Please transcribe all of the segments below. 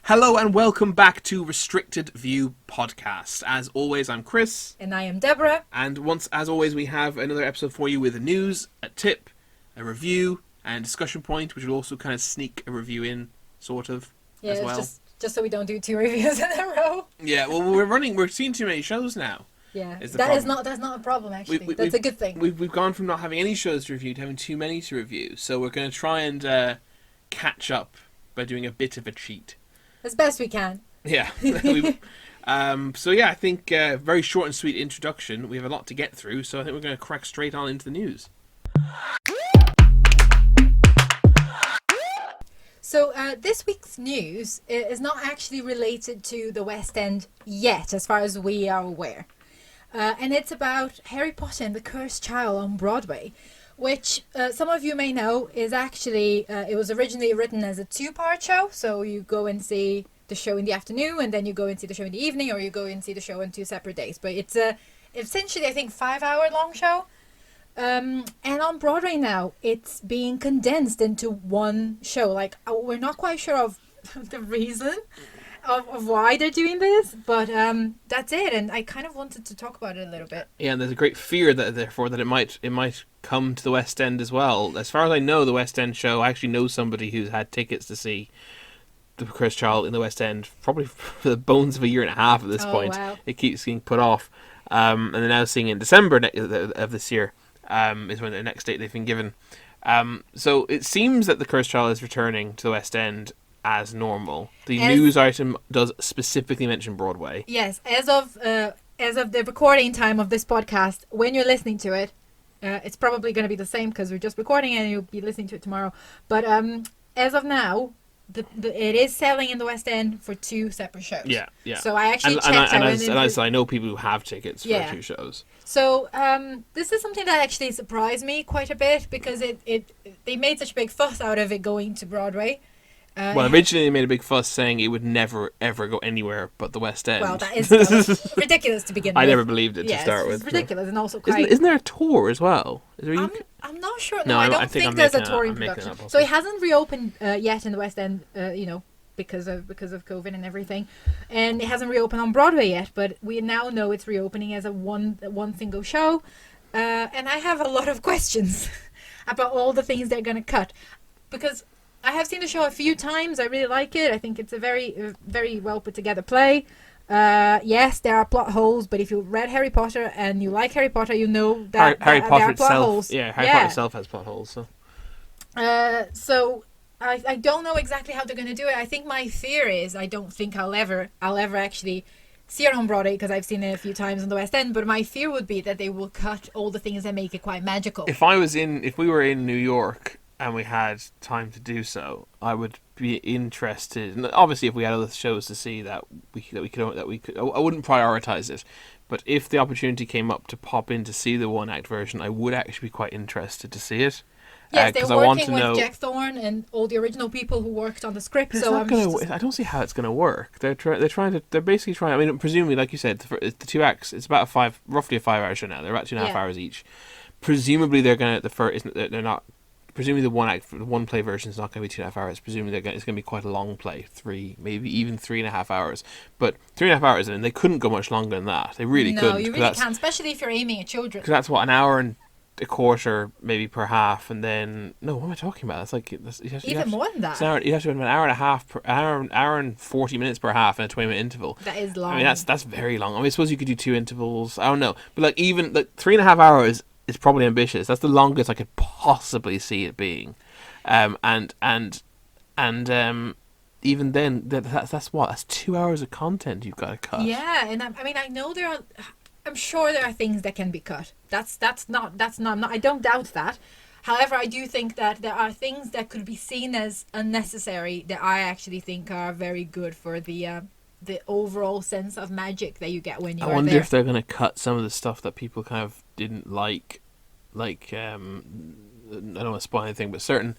Hello and welcome back to Restricted View Podcast. As always, I'm Chris. And I am Deborah. And as always, we have another episode for you with a news, a tip, a review, and discussion point, which will also kind of sneak a review in, sort of, as well. Just so we don't do 2 reviews in a row. Yeah, well, we're seeing too many shows now. Yeah, that's not a problem, actually. That's a good thing. We've gone from not having any shows to review to having too many to review, so we're going to try and catch up by doing a bit of a cheat. As best we can. Yeah. I think very short and sweet introduction. We have a lot to get through, so I think we're going to crack straight on into the news. So this week's news is not actually related to the West End yet, as far as we are aware. And it's about Harry Potter and the Cursed Child on Broadway, which some of you may know is actually, it was originally written as a 2-part show. So you go and see the show in the afternoon, and then you go and see the show in the evening, or you go and see the show on 2 separate days. But it's essentially, I think, 5-hour long show. And on Broadway now, it's being condensed into one show. Like, we're not quite sure of the reason of why they're doing this, but that's it. And I kind of wanted to talk about it a little bit. Yeah, and there's a great fear that it might come to the West End as well. As far as I know, the West End show, I actually know somebody who's had tickets to see the Cursed Child in the West End probably for the bones of a year and a half at this point. Wow. It keeps getting put off, and they're now seeing in December of this year is when the next date they've been given. So it seems that the Cursed Child is returning to the West End as normal. The news item does specifically mention Broadway. Yes, as of the recording time of this podcast, when you're listening to it, it's probably going to be the same because we're just recording it and you'll be listening to it tomorrow. But as of now, it is selling in the West End for 2 separate shows. Yeah. So I actually checked out. I know people who have tickets for 2 shows. So this is something that actually surprised me quite a bit because they made such a big fuss out of it going to Broadway. Originally they made a big fuss saying it would never, ever go anywhere but the West End. Well, that is ridiculous to begin with. I never believed it to start with. It's ridiculous and also quite... Isn't there a tour as well? I'm not sure. No, I don't think there's a touring production. So it hasn't reopened yet in the West End, because of COVID and everything. And it hasn't reopened on Broadway yet, but we now know it's reopening as a one single show. And I have a lot of questions about all the things they're going to cut. Because I have seen the show a few times. I really like it. I think it's a very, very well put together play. Yes, there are plot holes, but if you read Harry Potter and you like Harry Potter, you know that Harry Potter there are plot itself, holes. Yeah, Harry Potter itself has plot holes. So I don't know exactly how they're going to do it. I think my fear is I don't think I'll ever actually see it on Broadway because I've seen it a few times in the West End. But my fear would be that they will cut all the things that make it quite magical. If we were in New York and we had time to do so, I would be interested. And obviously, if we had other shows to see that we could, I wouldn't prioritize it. But if the opportunity came up to pop in to see the 1-act version, I would actually be quite interested to see it. Yes, they're working with Jack Thorne and all the original people who worked on the script. So I don't see how it's going to work. They're basically trying. I mean, presumably, like you said, the 2 acts. It's about roughly a 5-hour show now. They're about 2.5 hours each. Presumably, they're not. Presumably, the 1 play version is not going to be 2.5 hours. Presumably, it's going to be quite a long play, 3, maybe even 3.5 hours. But 3.5 hours, and they couldn't go much longer than that. They really couldn't. No, you really can't, especially if you're aiming at children. Because that's an hour and a quarter, maybe per half, and then what am I talking about? It's like even more than that. You have to have an hour and a half, hour and 40 minutes per half, and a 20-minute interval. That is long. I mean, that's very long. I mean, I suppose you could do 2 intervals. I don't know, but even 3.5 hours is probably ambitious. That's the longest I could possibly see it being, and even then, that's 2 hours of content you've got to cut. Yeah, and I know I'm sure there are things that can be cut. That's not. I don't doubt that. However, I do think that there are things that could be seen as unnecessary that I actually think are very good for the overall sense of magic that you get when you're there. I wonder if they're going to cut some of the stuff that people kind of didn't like I don't want to spoil anything, but certain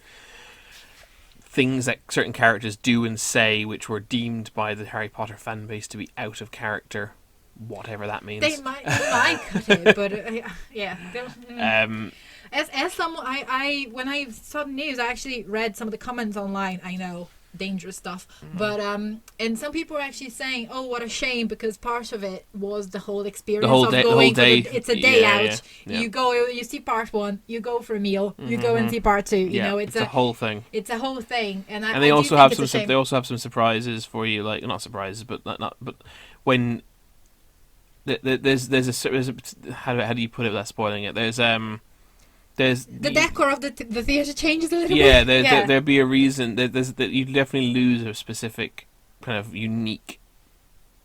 things that certain characters do and say which were deemed by the Harry Potter fan base to be out of character whatever that means. They might cut it, but yeah. As someone, when I saw the news, I actually read some of the comments online. I know, dangerous stuff, but and some people were actually saying, "Oh, what a shame," because part of it was the whole experience of going. It's a day out. Yeah. You go, you see part 1, you go for a meal, you go and see part 2. You know, it's a whole thing. It's a whole thing, and they also have some. They also have some surprises for you, like not surprises, but not. But when there's a how do you put it without spoiling it? There's the decor of the theatre changes a little bit. Yeah, there'd be a reason. You definitely lose a specific kind of unique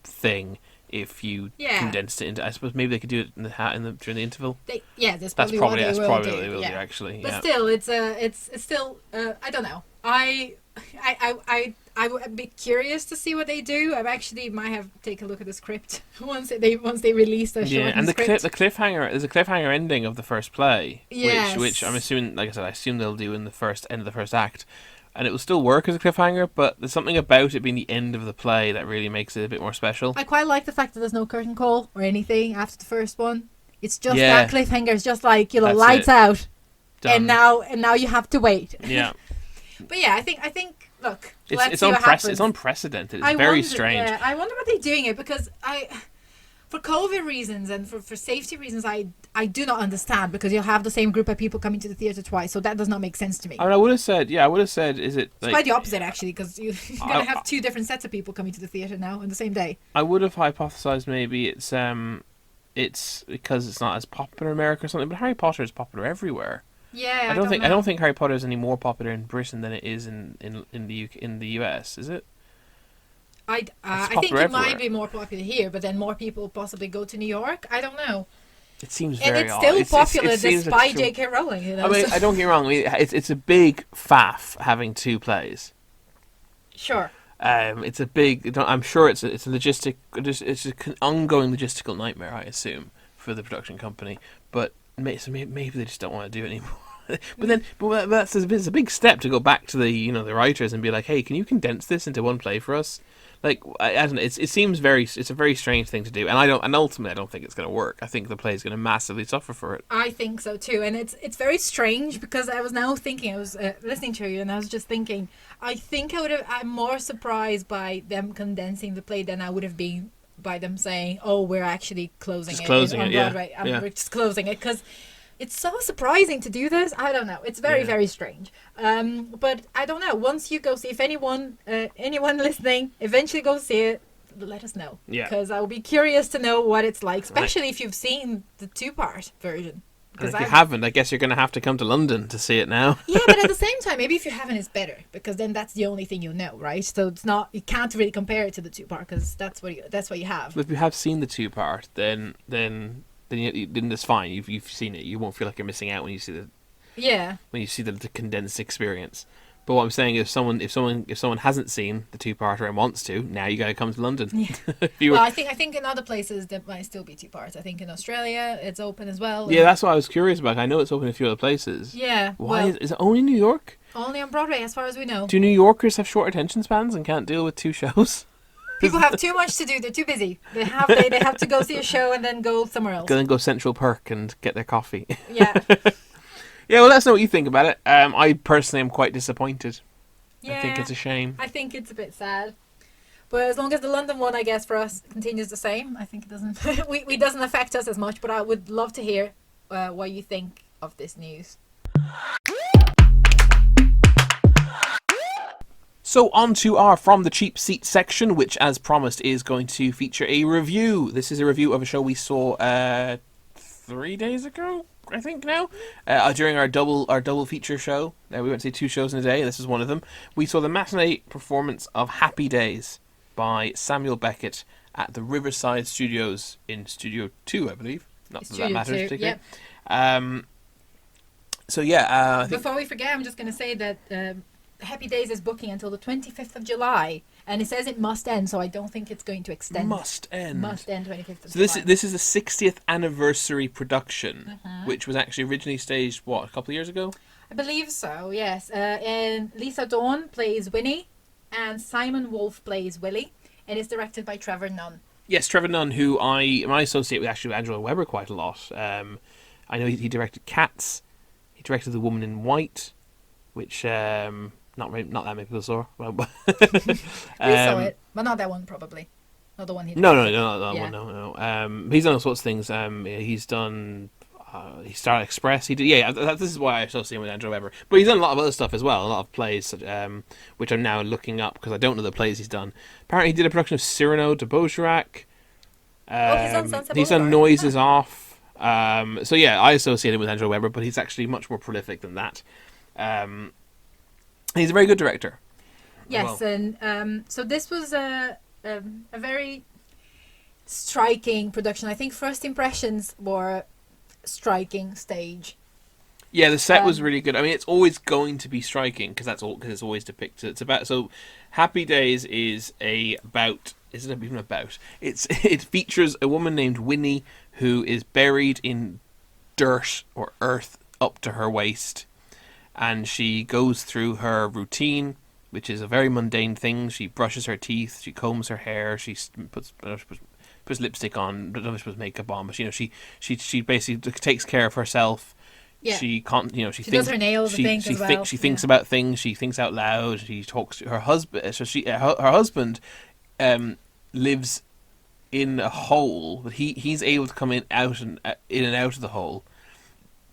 thing if you condensed it into. I suppose maybe they could do it during the interval. That's probably what they will do actually. But still, it's still I don't know. I would be curious to see what they do. I actually might have to take a look at the script once they release the short and script. The cliffhanger. There's a cliffhanger ending of the first play, yes. which I'm assuming, like I said, I assume they'll do in the end of the first act, and it will still work as a cliffhanger. But there's something about it being the end of the play that really makes it a bit more special. I quite like the fact that there's no curtain call or anything after the first one. It's just that cliffhanger. It's just like lights out, done. and now you have to wait. Yeah. But yeah, I think. Look, it's unprecedented. It's very strange. Yeah, I wonder what they're doing it because for COVID reasons and for safety reasons, I do not understand because you'll have the same group of people coming to the theatre twice, so that does not make sense to me. I mean, I would have said, is it? It's quite the opposite actually, because you're gonna have 2 different sets of people coming to the theatre now on the same day. I would have hypothesized maybe it's because it's not as popular in America or something, but Harry Potter is popular everywhere. Yeah, I don't think Harry Potter is any more popular in Britain than it is in the US, is it? I think it might be more popular here, but then more people possibly go to New York. I don't know. It seems very and it's still popular despite J.K. Rowling. I mean, I don't get me wrong. I mean, it's a big faff having 2 plays. Sure. It's a big. I'm sure it's an ongoing logistical nightmare. I assume for the production company, but maybe they just don't want to do it anymore. but that's a big step to go back to the writers and be like, hey, can you condense this into 1 play for us? Like, I don't know. It's a very strange thing to do, and ultimately I don't think it's going to work. I think the play is going to massively suffer for it. I think so too, and it's very strange because I was now thinking, I was listening to you, and I was just thinking, I think I'm more surprised by them condensing the play than I would have been by them saying, oh, we're actually closing it on Broadway. We're just closing it because it's so surprising to do this. I don't know. It's very, very strange. But I don't know. Once you go see, if anyone listening eventually go see it, let us know. Yeah. Because I will be curious to know what it's like, especially if you've seen the 2-part version. And if you haven't, I guess you're going to have to come to London to see it now. Yeah, but at the same time, maybe if you haven't, it's better because then that's the only thing you know, right? So it's not, you can't really compare it to the 2-part because that's what you have. But if you have seen the 2-part, then it's fine. You've seen it. You won't feel like you're missing out when you see the condensed experience. But what I'm saying is, if someone hasn't seen the 2-parter and wants to, now you got to come to London. Yeah. Well, I think in other places there might still be 2 parts. I think in Australia it's open as well. Yeah, that's what I was curious about. I know it's open in a few other places. Yeah. Why is it only New York? Only on Broadway, as far as we know. Do New Yorkers have short attention spans and can't deal with 2 shows? People have too much to do. They're too busy. They have to go see a show and then go somewhere else. Go Central Perk and get their coffee. Yeah. Yeah, well, let us know what you think about it. I personally am quite disappointed. Yeah, I think it's a shame. I think it's a bit sad. But as long as the London one, I guess, for us continues the same, I think it doesn't it doesn't affect us as much. But I would love to hear what you think of this news. So on to our From the Cheap Seat section, which, as promised, is going to feature a review. This is a review of a show we saw 3 days ago, I think now, during our double feature show. We went to see 2 shows in a day. This is one of them. We saw the matinee performance of Happy Days by Samuel Beckett at the Riverside Studios in Studio 2, I believe. Not that matters particularly. Yep. Before we forget, I'm just going to say that Happy Days is booking until the 25th of July. And it says it must end, so I don't think it's going to extend. Must end 25th of July. So this is a 60th anniversary production, which was actually originally staged, a couple of years ago? I believe so, yes. And Lisa Dawn plays Winnie, and Simon Wolfe plays Willie, and it's directed by Trevor Nunn. Yes, Trevor Nunn, who I associate with actually with Angela Weber quite a lot. I know he directed Cats. He directed The Woman in White, which not that many people saw. We saw it, but not that one probably. Not the one he directed. No, not that one. No. He's done all sorts of things. He's done Star Express. He did. This is why I associate him with Andrew Weber. But he's done a lot of other stuff as well. A lot of plays, which I'm now looking up because I don't know the plays he's done. Apparently, he did a production of Cyrano de Bergerac. He's done Sunset He's done Boulevard. Noises Off. So yeah, I associate him with Andrew Weber, but he's actually much more prolific than that. He's a very good director. Yes, well. And so this was a very striking production. I think first impressions were striking stage. Yeah, the set was really good. I mean, it's always going to be striking because it's always depicted. It's about Happy Days is about. Isn't it even about? It features a woman named Winnie who is buried in dirt or earth up to her waist, and she goes through her routine, which is a very mundane thing. She brushes her teeth, she combs her hair, she puts lipstick on, doesn't put makeup on, but she basically takes care of herself. Yeah. She can't, she thinks, does her nails. She thinks about things. She thinks out loud. She talks to her husband. So her husband lives in a hole, but he's able to come in and out of the hole.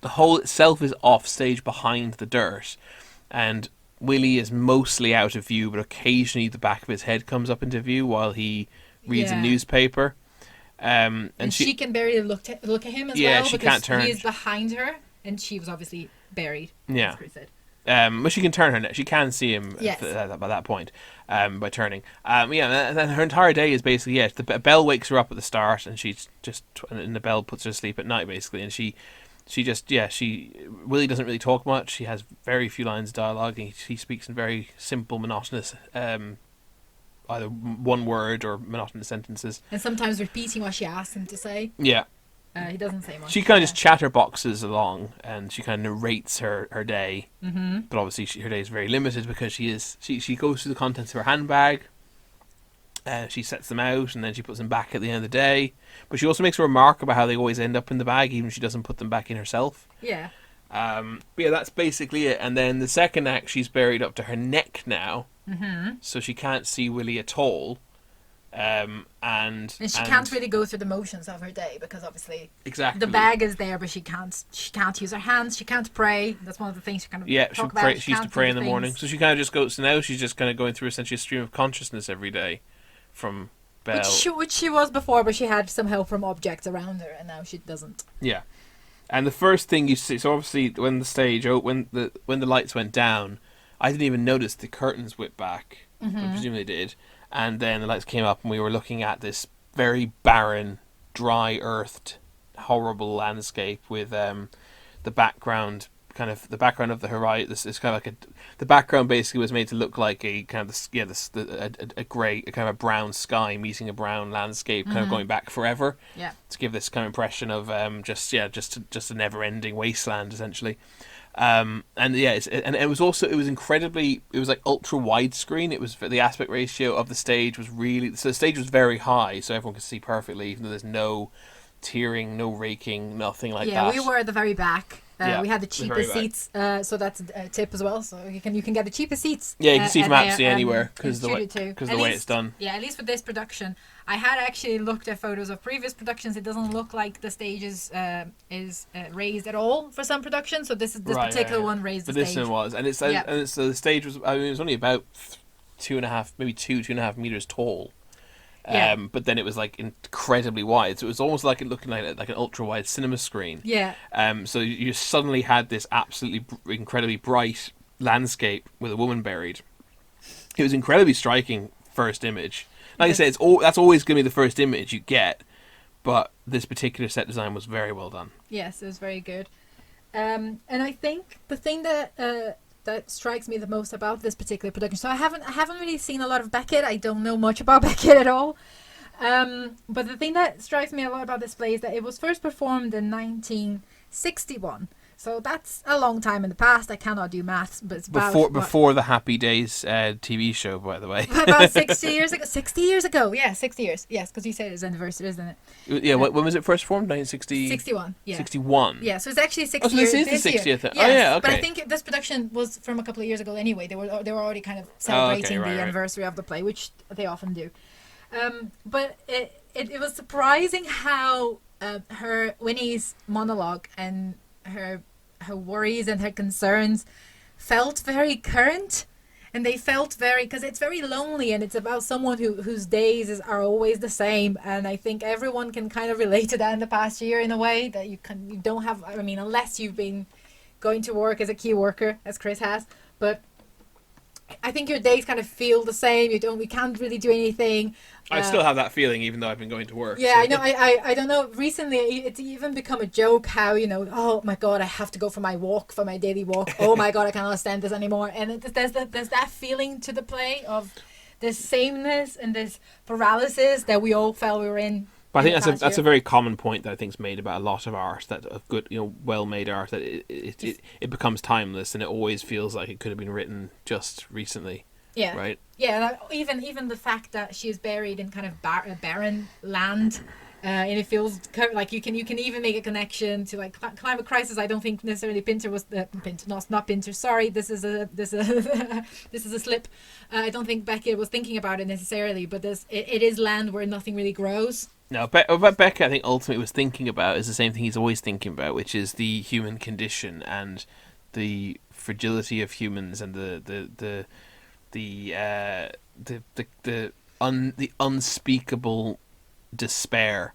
The hole itself is off stage behind the dirt, and Willie is mostly out of view, but occasionally the back of his head comes up into view while he reads a newspaper. And she can barely look at him as well. Yeah, she because can't turn. He is behind her, and she was obviously buried. Yeah. That's what he said. But she can turn her neck. She can see him yes. by that point by turning. And then her entire day is basically, the bell wakes her up at the start, and she's and the bell puts her to sleep at night, basically. And Willie doesn't really talk much. He has very few lines of dialogue. He speaks in very simple, monotonous, either one word or monotonous sentences. And sometimes repeating what she asks him to say. Yeah. He doesn't say much. She kind of just chatterboxes along, and she kind of narrates her day. Mm-hmm. But obviously her day is very limited because she goes through the contents of her handbag. She sets them out, and then she puts them back at the end of the day. But she also makes a remark about how they always end up in the bag, even if she doesn't put them back in herself. Yeah. But that's basically it. And then the second act, she's buried up to her neck now, so she can't see Willie at all. And she can't really go through the motions of her day because obviously the bag is there, but she can't use her hands. She can't pray. That's one of the things she kind of talk about. She used to pray in the morning, so she kind of just goes. So now she's just kind of going through essentially a stream of consciousness every day from Belle, which she was before, but she had some help from objects around her, and now she doesn't. Yeah, and the first thing you see, so obviously when the lights went down, I didn't even notice the curtains whipped back. I presume they did. And then the lights came up, and we were looking at this very barren, dry-earthed, horrible landscape with the background of the horizon. This is kind of the background basically was made to look like a kind of a grey, kind of a brown sky meeting a brown landscape, kind of going back forever. Yeah. To give this kind of impression of just a never-ending wasteland essentially. And it was like ultra widescreen. It was the aspect ratio of the stage was really, so the stage was very high, so everyone could see perfectly, even though there's no tiering, no raking, nothing like that. Yeah, we were at the very back. We had the cheapest seats, so that's a tip as well. So you can get the cheapest seats. Yeah, you can see from absolutely anywhere because the way it's done. Yeah, at least with this production, I had actually looked at photos of previous productions. It doesn't look like the stage is raised at all for some productions. So this particular one raised the stage. But this one was, and the stage was. I mean, it was only about 2.5 meters tall. But then it was like incredibly wide, so it was almost like it looking like an ultra wide cinema screen. Yeah. So you suddenly had this absolutely incredibly bright landscape with a woman buried. It was incredibly striking first image. Like I said, that's always going to be the first image you get, but this particular set design was very well done. Yes, it was very good. And I think the thing that strikes me the most about this particular production. So I haven't really seen a lot of Beckett. I don't know much about Beckett at all. But the thing that strikes me a lot about this play is that it was first performed in 1961. So that's a long time in the past. I cannot do maths, but it's about... Before the Happy Days TV show, by the way. About 60 years ago. 60 years ago, yeah, 60 years. Yes, because you said it's anniversary, isn't it? Yeah, when was it first formed? 1960... 61, yeah. 61? Yeah, so it's actually 60 years. years. So this is the 60th. Yes, oh, yeah, okay. But I think this production was from a couple of years ago anyway. They were already kind of celebrating the anniversary of the play, which they often do. But it was surprising how Winnie's monologue and her worries and her concerns felt very current, and they felt very, because it's very lonely, and it's about someone whose days are always the same, and I think everyone can kind of relate to that in the past year in a way that you don't have, I mean, unless you've been going to work as a key worker, as Chris has, but I think your days kind of feel the same. We can't really do anything. I still have that feeling, even though I've been going to work. Yeah, so. I know. I don't know. Recently, it's even become a joke how, oh my God, I have to go for my daily walk. Oh my God, I cannot stand this anymore. And there's that feeling to the play of this sameness and this paralysis that we all felt we were in. But I think that's a very common point that I think is made about a lot of art, that of good, well-made art, that it becomes timeless, and it always feels like it could have been written just recently. Yeah. Right. Yeah. Even the fact that she is buried in kind of barren land, and it feels like you can even make a connection to like climate crisis. I don't think necessarily not Pinter. Sorry, this is a slip. I don't think Beckett was thinking about it necessarily, but it is land where nothing really grows. No, what Beckett, I think, ultimately was thinking about is the same thing he's always thinking about, which is the human condition and the fragility of humans and the unspeakable despair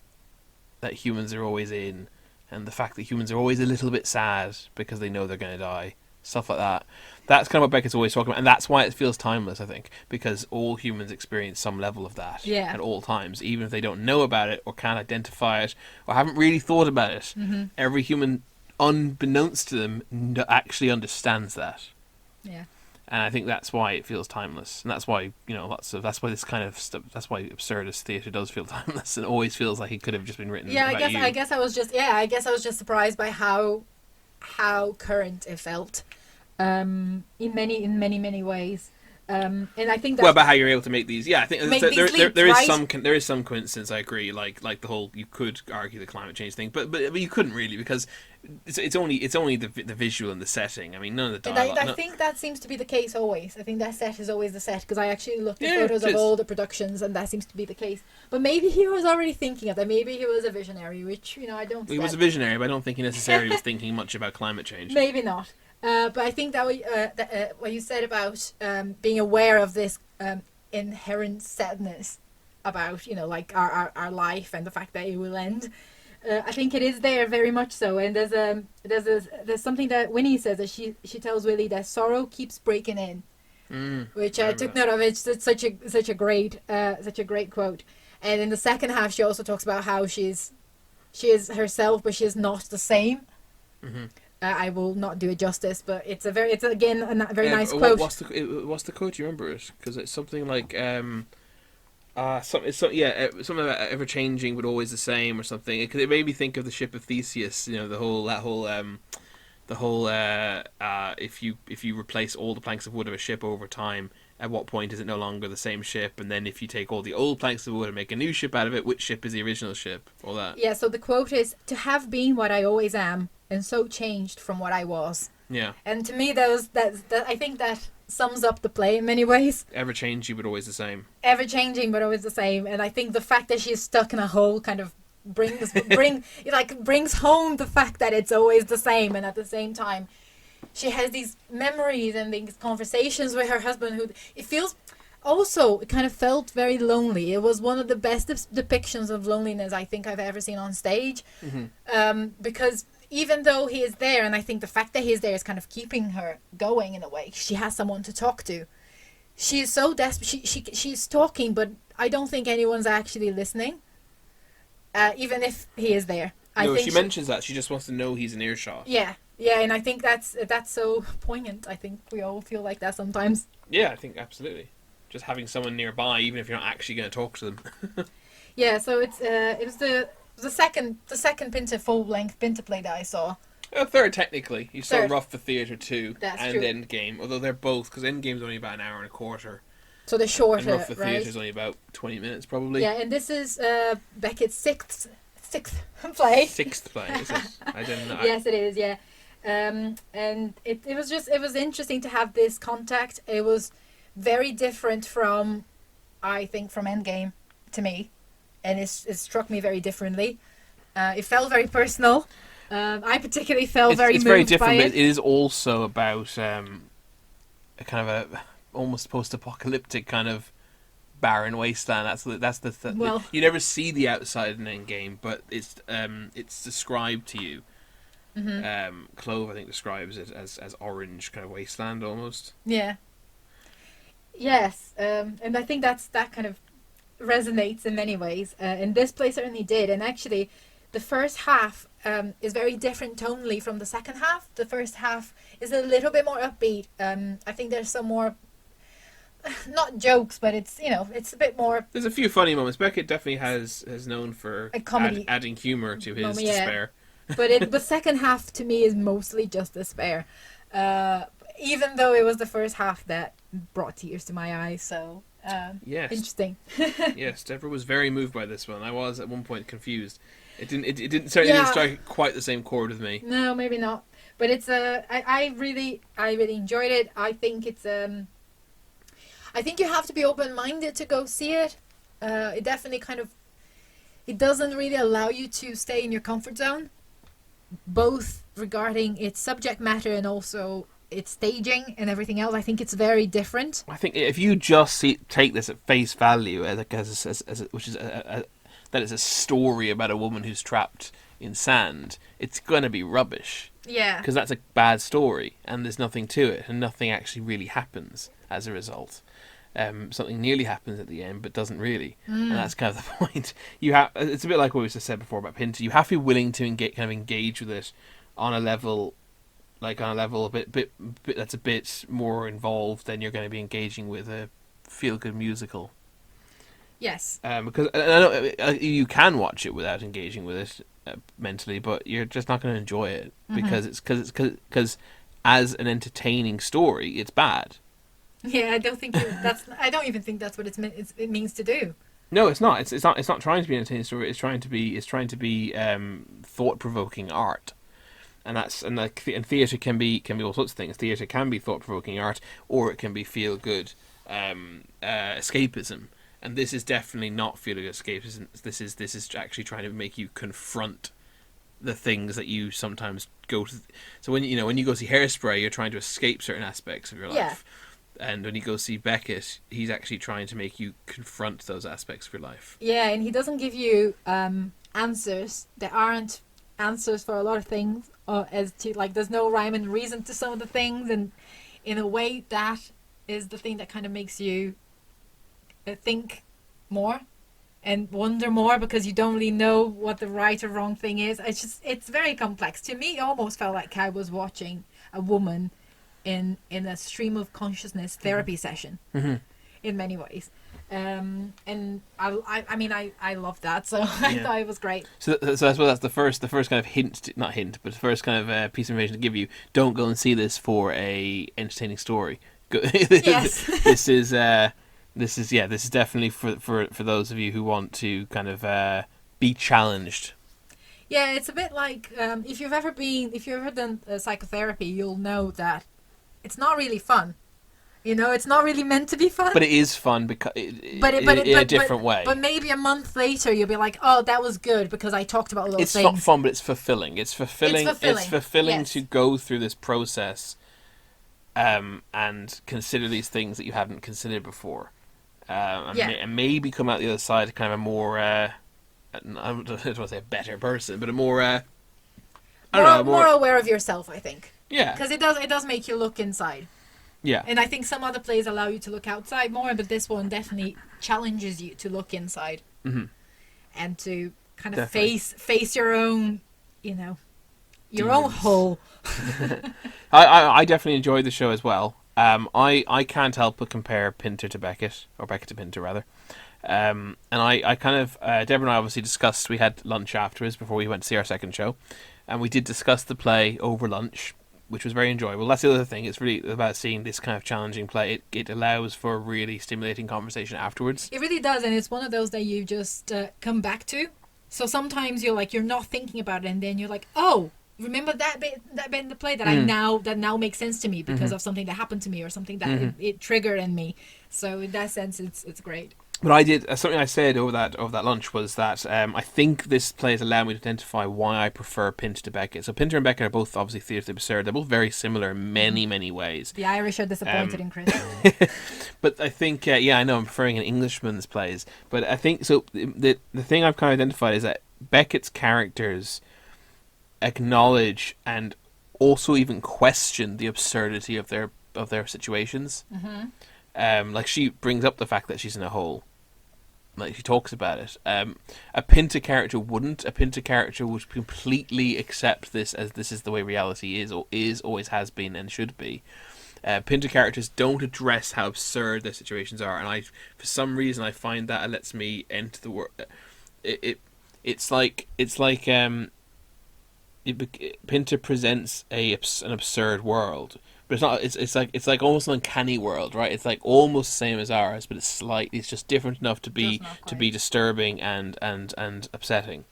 that humans are always in, and the fact that humans are always a little bit sad because they know they're going to die. Stuff like that. That's kind of what Beckett's always talking about, and that's why it feels timeless, I think, because all humans experience some level of that at all times, even if they don't know about it or can't identify it or haven't really thought about it. Mm-hmm. Every human, unbeknownst to them, actually understands that. Yeah. And I think that's why it feels timeless, and that's why that's why this kind of stuff. That's why absurdist theatre does feel timeless, and always feels like it could have just been written. Yeah, about I guess I was just surprised by how current it felt. In many ways, and I think that's about how you're able to make these. Yeah, I think there is some coincidence. I agree. Like the whole, you could argue the climate change thing, but you couldn't really, because it's only the visual and the setting. I mean, none of the dialogue. I think that seems to be the case always. I think that set is always the set, because I actually looked at photos of all the productions, and that seems to be the case. But maybe he was already thinking of that. Maybe he was a visionary, which I don't. He was a visionary, but I don't think he necessarily was thinking much about climate change. Maybe not. But I think that what you said about being aware of this inherent sadness about like our life and the fact that it will end, I think it is there very much so. And there's something that Winnie says, that she tells Willie that sorrow keeps breaking in, which I took note of. It's such a great quote. And in the second half, she also talks about how she is herself, but she is not the same. Mm-hmm. I will not do it justice, but it's again a very nice quote. What's the quote? Do you remember it? Because it's something like something about ever changing but always the same, or something. It made me think of the ship of Theseus. The whole if you replace all the planks of wood of a ship over time, at what point is it no longer the same ship? And then if you take all the old planks of wood and make a new ship out of it, which ship is the original ship? All that. Yeah. So the quote is, "To have been what I always am, and so changed from what I was." Yeah. And to me, that I think that sums up the play in many ways. Ever changing but always the same. Ever changing but always the same, and I think the fact that she's stuck in a hole kind of brings home the fact that it's always the same, and at the same time, she has these memories and these conversations with her husband who it kind of felt very lonely. It was one of the best depictions of loneliness I think I've ever seen on stage. Mm-hmm. Because even though he is there, and I think the fact that he is there is kind of keeping her going in a way. She has someone to talk to. She is so desperate. She's talking, but I don't think anyone's actually listening. Even if he is there. I think she mentions that. She just wants to know he's in earshot. Yeah. Yeah, and I think that's so poignant. I think we all feel like that sometimes. Yeah, I think absolutely. Just having someone nearby, even if you're not actually going to talk to them. Yeah, so it was the second Pinter full-length Pinter play that I saw. Third, technically. You saw Third. rough for Theatre 2 That's and true. Endgame, although they're both, because Endgame's only about an hour and a quarter. So the shorter, and rough for right? Theatre's only about 20 minutes, probably. Yeah, and this is Beckett's sixth play. Sixth play, is it? I didn't know. Yes, it is, yeah. And it was interesting to have this contact. It was very different from, I think, from Endgame to me. And it struck me very differently. It felt very personal. I particularly felt very moved very different, by but it is also about a kind of a almost post-apocalyptic kind of barren wasteland. That's the Well, you never see the outside in Endgame, but it's described to you. Mm-hmm. Clove, I think, describes it as orange kind of wasteland almost. Yeah. Yes, and I think that kind of resonates in many ways, and this play certainly did. And actually, the first half is very different tonally from the second half. The first half is a little bit more upbeat. I think there's some more, not jokes, but it's a bit more. There's a few funny moments. Beckett definitely has known for A comedy adding humor to his moment, yeah. despair. But the second half to me is mostly just despair, even though it was the first half that brought tears to my eyes. So yes, interesting. Yes, Deborah was very moved by this one. I was at one point confused. It didn't certainly strike quite the same chord with me. No, maybe not. But it's I really enjoyed it. I think it's I think you have to be open-minded to go see it. It definitely it doesn't really allow you to stay in your comfort zone, both regarding its subject matter and also its staging and everything else. I think it's very different. I think if you just take this at face value, which is that it's a story about a woman who's trapped in sand, it's going to be rubbish. Yeah. Because that's a bad story, and there's nothing to it, and nothing actually really happens as a result. Something nearly happens at the end, but doesn't really, and that's kind of the point. It's a bit like what we just said before about Pinter. You have to be willing to engage with it on a level, a bit that's a bit more involved than you're going to be engaging with a feel-good musical. Yes. Because I know you can watch it without engaging with it mentally, but you're just not going to enjoy it because as an entertaining story, it's bad. Yeah, I don't think I don't even think that's what it means to do. No, it's not. It's not trying to be an entertaining story. It's trying to be thought-provoking art, and theatre can be all sorts of things. Theatre can be thought-provoking art, or it can be feel-good escapism. And this is definitely not feel-good escapism. This is actually trying to make you confront the things that you sometimes go to. So when you go see Hairspray, you're trying to escape certain aspects of your life. Yeah. And when you go see Beckett, he's actually trying to make you confront those aspects of your life. Yeah, and he doesn't give you answers. There aren't answers for a lot of things, as to there's no rhyme and reason to some of the things, and in a way that is the thing that kind of makes you think more and wonder more, because you don't really know what the right or wrong thing is. It's very complex. To me, it almost felt like I was watching a woman in a stream of consciousness therapy session, in many ways, and I love that, so I thought it was great. So I suppose that's the first kind of not hint, but the first kind of piece of information to give you. Don't go and see this for a entertaining story. Yes. This is definitely for those of you who want to kind of be challenged. Yeah, it's a bit like if you've ever done psychotherapy, you'll know that it's not really fun. It's not really meant to be fun. But it is fun because in a different way. But maybe a month later, you'll be like, "Oh, that was good because I talked about all those things." It's not fun, but it's fulfilling. It's fulfilling. It's fulfilling yes. to go through this process, and consider these things that you haven't considered before, and maybe come out the other side kind of a more. I don't want to say a better person, but a more. More aware of yourself, I think. Yeah. Because it does make you look inside. Yeah. And I think some other plays allow you to look outside more, but this one definitely challenges you to look inside. Mm-hmm. And to kind of face your own, your own hole. I definitely enjoyed the show as well. I can't help but compare Pinter to Beckett, or Beckett to Pinter rather. And I kind of Deborah and I obviously discussed. We had lunch afterwards before we went to see our second show. and we did discuss the play over lunch, which was very enjoyable. That's the other thing. It's really about seeing this kind of challenging play. It allows for a really stimulating conversation afterwards. It really does, and it's one of those that you just come back to. So sometimes you're not thinking about it, and then you're like, oh, remember that bit in the play that that now makes sense to me because of something that happened to me or something that it triggered in me. So in that sense, it's great. But I did something I said over that lunch was that I think this play has allowed me to identify why I prefer Pinter to Beckett. So Pinter and Beckett are both obviously theatre of the absurd. They're both very similar in many ways. The Irish are disappointed in Chris. But I think I know I'm preferring an Englishman's plays. But I think so. The thing I've kind of identified is that Beckett's characters acknowledge and also even question the absurdity of their situations. Like she brings up the fact that she's in a hole. Like she talks about it. A Pinter character wouldn't. A Pinter character would completely accept this as this is the way reality is, or always has been, and should be. Pinter characters don't address how absurd their situations are, and for some reason, I find that it lets me enter the world. It's like Pinter presents an absurd world. But it's not. It's like almost an uncanny world, right? It's like almost the same as ours, but it's just different enough to be disturbing and upsetting,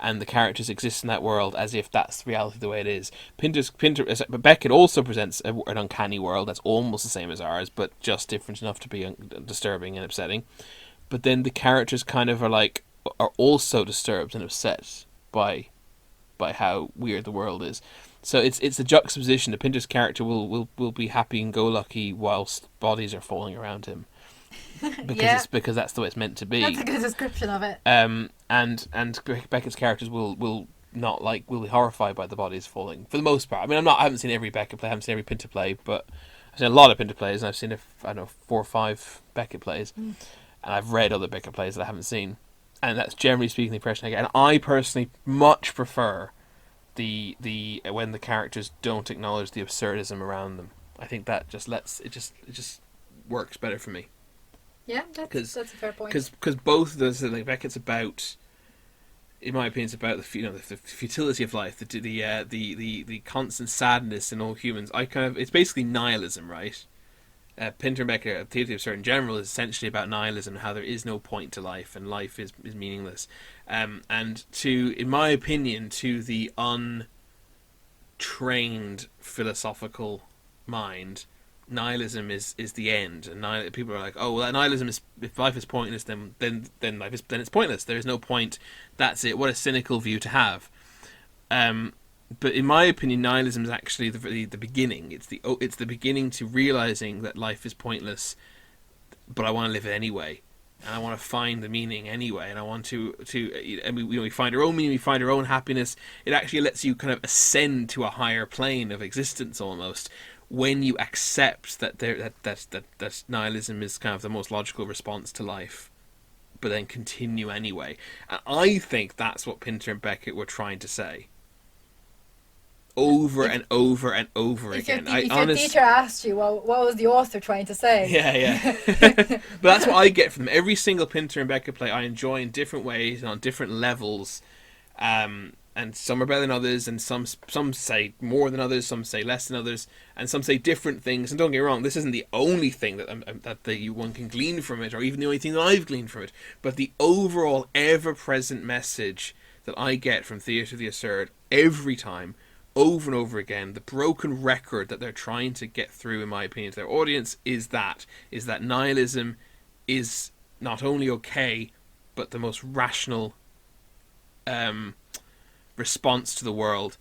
and the characters exist in that world as if that's reality the way it is. But Beckett also presents an uncanny world that's almost the same as ours, but just different enough to be disturbing and upsetting. But then the characters kind of are also disturbed and upset by how weird the world is. So it's a juxtaposition. The Pinter's character will be happy and go lucky whilst bodies are falling around him, because that's the way it's meant to be. That's a good description of it. And Beckett's characters will be horrified by the bodies falling for the most part. I mean, I haven't seen every Beckett play, I haven't seen every Pinter play, but I've seen a lot of Pinter plays, and I've seen 4 or 5 Beckett plays, and I've read other Beckett plays that I haven't seen, and that's generally speaking the impression I get. And I personally much prefer the when the characters don't acknowledge the absurdism around them. I think that just works better for me. Yeah, that's a fair point. Because both of those, like Beckett's about, in my opinion, it's about the futility of life, the constant sadness in all humans. It's basically nihilism, right? Pinter and Beckett, Theatre of the Absurd in general, is essentially about nihilism and how there is no point to life and life is meaningless. And in my opinion, to the untrained philosophical mind, nihilism is the end. And people are like, oh, well, nihilism is, if life is pointless, then it's pointless. There is no point. That's it. What a cynical view to have. But in my opinion, nihilism is actually the beginning. It's the beginning to realizing that life is pointless, but I want to live it anyway, and I want to find the meaning anyway, and I want to and we find our own meaning, we find our own happiness. It actually lets you kind of ascend to a higher plane of existence almost when you accept that nihilism is kind of the most logical response to life, but then continue anyway. And I think that's what Pinter and Beckett were trying to say. Over and over and over again. If your teacher asked you, well, what was the author trying to say? Yeah. But that's what I get from them. Every single Pinter and Beckett play I enjoy in different ways and on different levels. And some are better than others, and some say more than others, some say less than others, and some say different things. And don't get me wrong, this isn't the only thing that one can glean from it, or even the only thing that I've gleaned from it. But the overall ever-present message that I get from Theatre of the Absurd every time, over and over again, the broken record that they're trying to get through, in my opinion, to their audience is that nihilism is not only okay, but the most rational response to the world.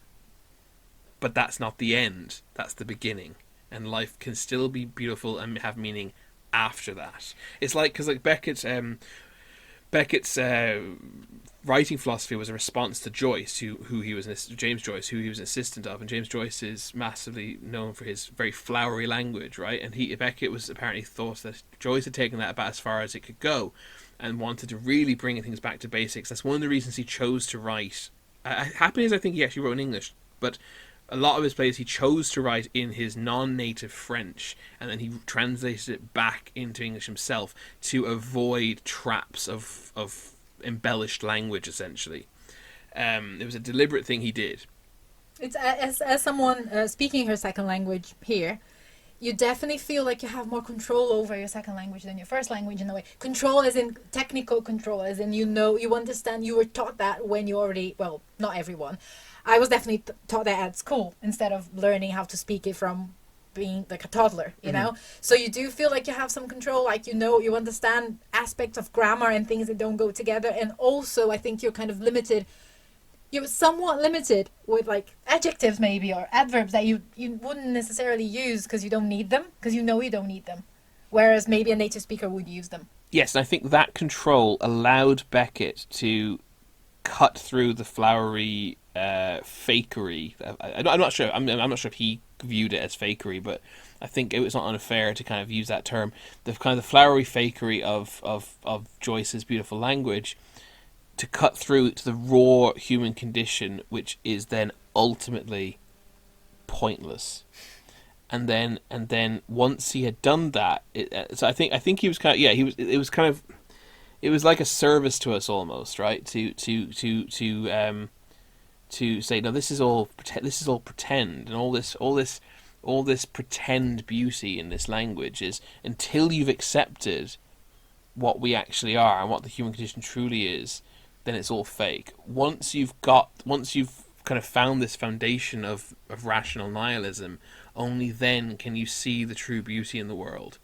But that's not the end. That's the beginning, and life can still be beautiful and have meaning after that. It's like, because like Beckett's writing philosophy was a response to Joyce, James Joyce, who he was an assistant of, and James Joyce is massively known for his very flowery language, right? And Beckett was apparently thought that Joyce had taken that about as far as it could go, and wanted to really bring things back to basics. That's one of the reasons he chose to write. Happiness, I think he actually wrote in English, but a lot of his plays he chose to write in his non-native French, and then he translated it back into English himself to avoid traps of embellished language, essentially. It was a deliberate thing he did. It's as someone speaking her second language here, you definitely feel like you have more control over your second language than your first language in a way. Control as in technical control, as in you understand, you were taught that when you already, well, not everyone. I was definitely taught that at school instead of learning how to speak it from being like a toddler, you know? So you do feel like you have some control, like you understand aspects of grammar and things that don't go together. And also I think you're kind of limited, you're somewhat limited with like adjectives maybe or adverbs that you wouldn't necessarily use because you don't need them, because you don't need them, whereas maybe a native speaker would use them. Yes, and I think that control allowed Beckett to cut through the flowery fakery. I'm not sure. I'm not sure if he viewed it as fakery, but I think it was not unfair to kind of use that term. The kind of the flowery fakery of Joyce's beautiful language, to cut through to the raw human condition, which is then ultimately pointless. And then once he had done that, so I think he was kind of, yeah, he was. It was kind of, it was like a service to us almost, right? To say, no, this is all pretend, and all this pretend beauty in this language is, until you've accepted what we actually are and what the human condition truly is, then it's all fake. Once you've kind of found this foundation of rational nihilism, only then can you see the true beauty in the world.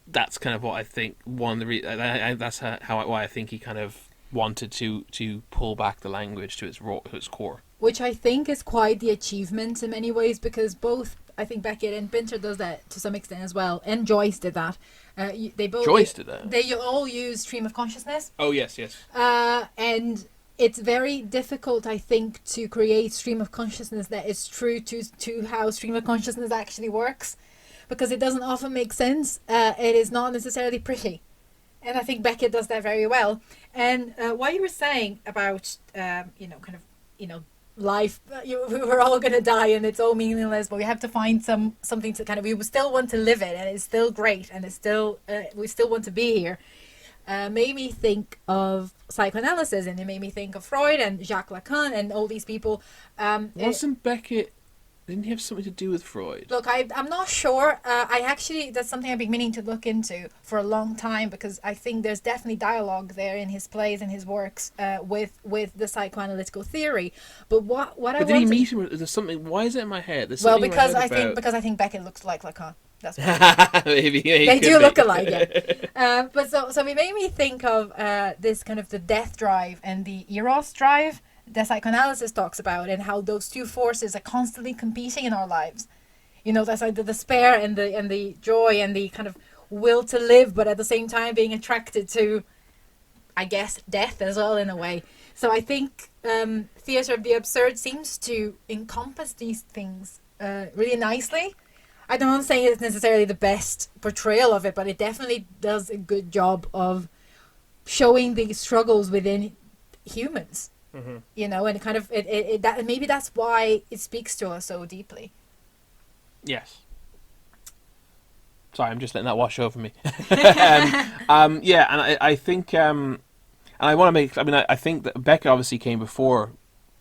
That's kind of what I think. Why I think he kind of wanted to pull back the language to its core. Which I think is quite the achievement in many ways, because both, I think Beckett and Pinter does that to some extent as well, and Joyce did that. They both Joyce did that. They all use stream of consciousness. Oh yes. And it's very difficult, I think, to create stream of consciousness that is true to how stream of consciousness actually works, because it doesn't often make sense. It is not necessarily pretty. And I think Beckett does that very well. And what you were saying about, life, we're all going to die and it's all meaningless, but we have to find something to kind of, we still want to live it, and it's still great, and it's still, we still want to be here. Made me think of psychoanalysis, and it made me think of Freud and Jacques Lacan and all these people. Wasn't Beckett... Didn't he have something to do with Freud? Look, I'm not sure. That's something I've been meaning to look into for a long time, because I think there's definitely dialogue there in his plays and his works with the psychoanalytical theory. But did he meet him? There's something. Why is it in my head? Because I think Beckett looks like Lacan. That's why. Maybe they do look alike. Yeah. But so it made me think of this kind of the death drive and the Eros drive that psychoanalysis talks about, and how those two forces are constantly competing in our lives. You know, that's like the despair and the joy and the kind of will to live, but at the same time being attracted to, I guess, death as well in a way. So I think theatre of the absurd seems to encompass these things really nicely. I don't say it's necessarily the best portrayal of it, but it definitely does a good job of showing the struggles within humans. Mm-hmm. You know, and kind of that maybe that's why it speaks to us so deeply. Yes. Sorry, I'm just letting that wash over me. Yeah, and I think, and I want to make. I mean, I think that Beckett obviously came before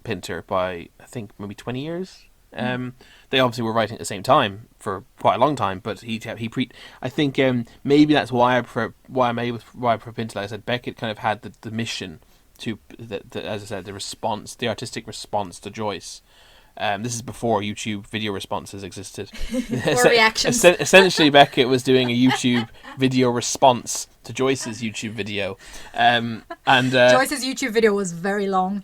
Pinter by, I think, maybe 20 years. They obviously were writing at the same time for quite a long time, but I think maybe that's why I prefer Pinter. Like I said, Beckett kind of had the mission to as I said, the artistic response to Joyce. This is before YouTube video responses existed. Or reactions. Essentially, Beckett was doing a YouTube video response to Joyce's YouTube video, and Joyce's YouTube video was very long.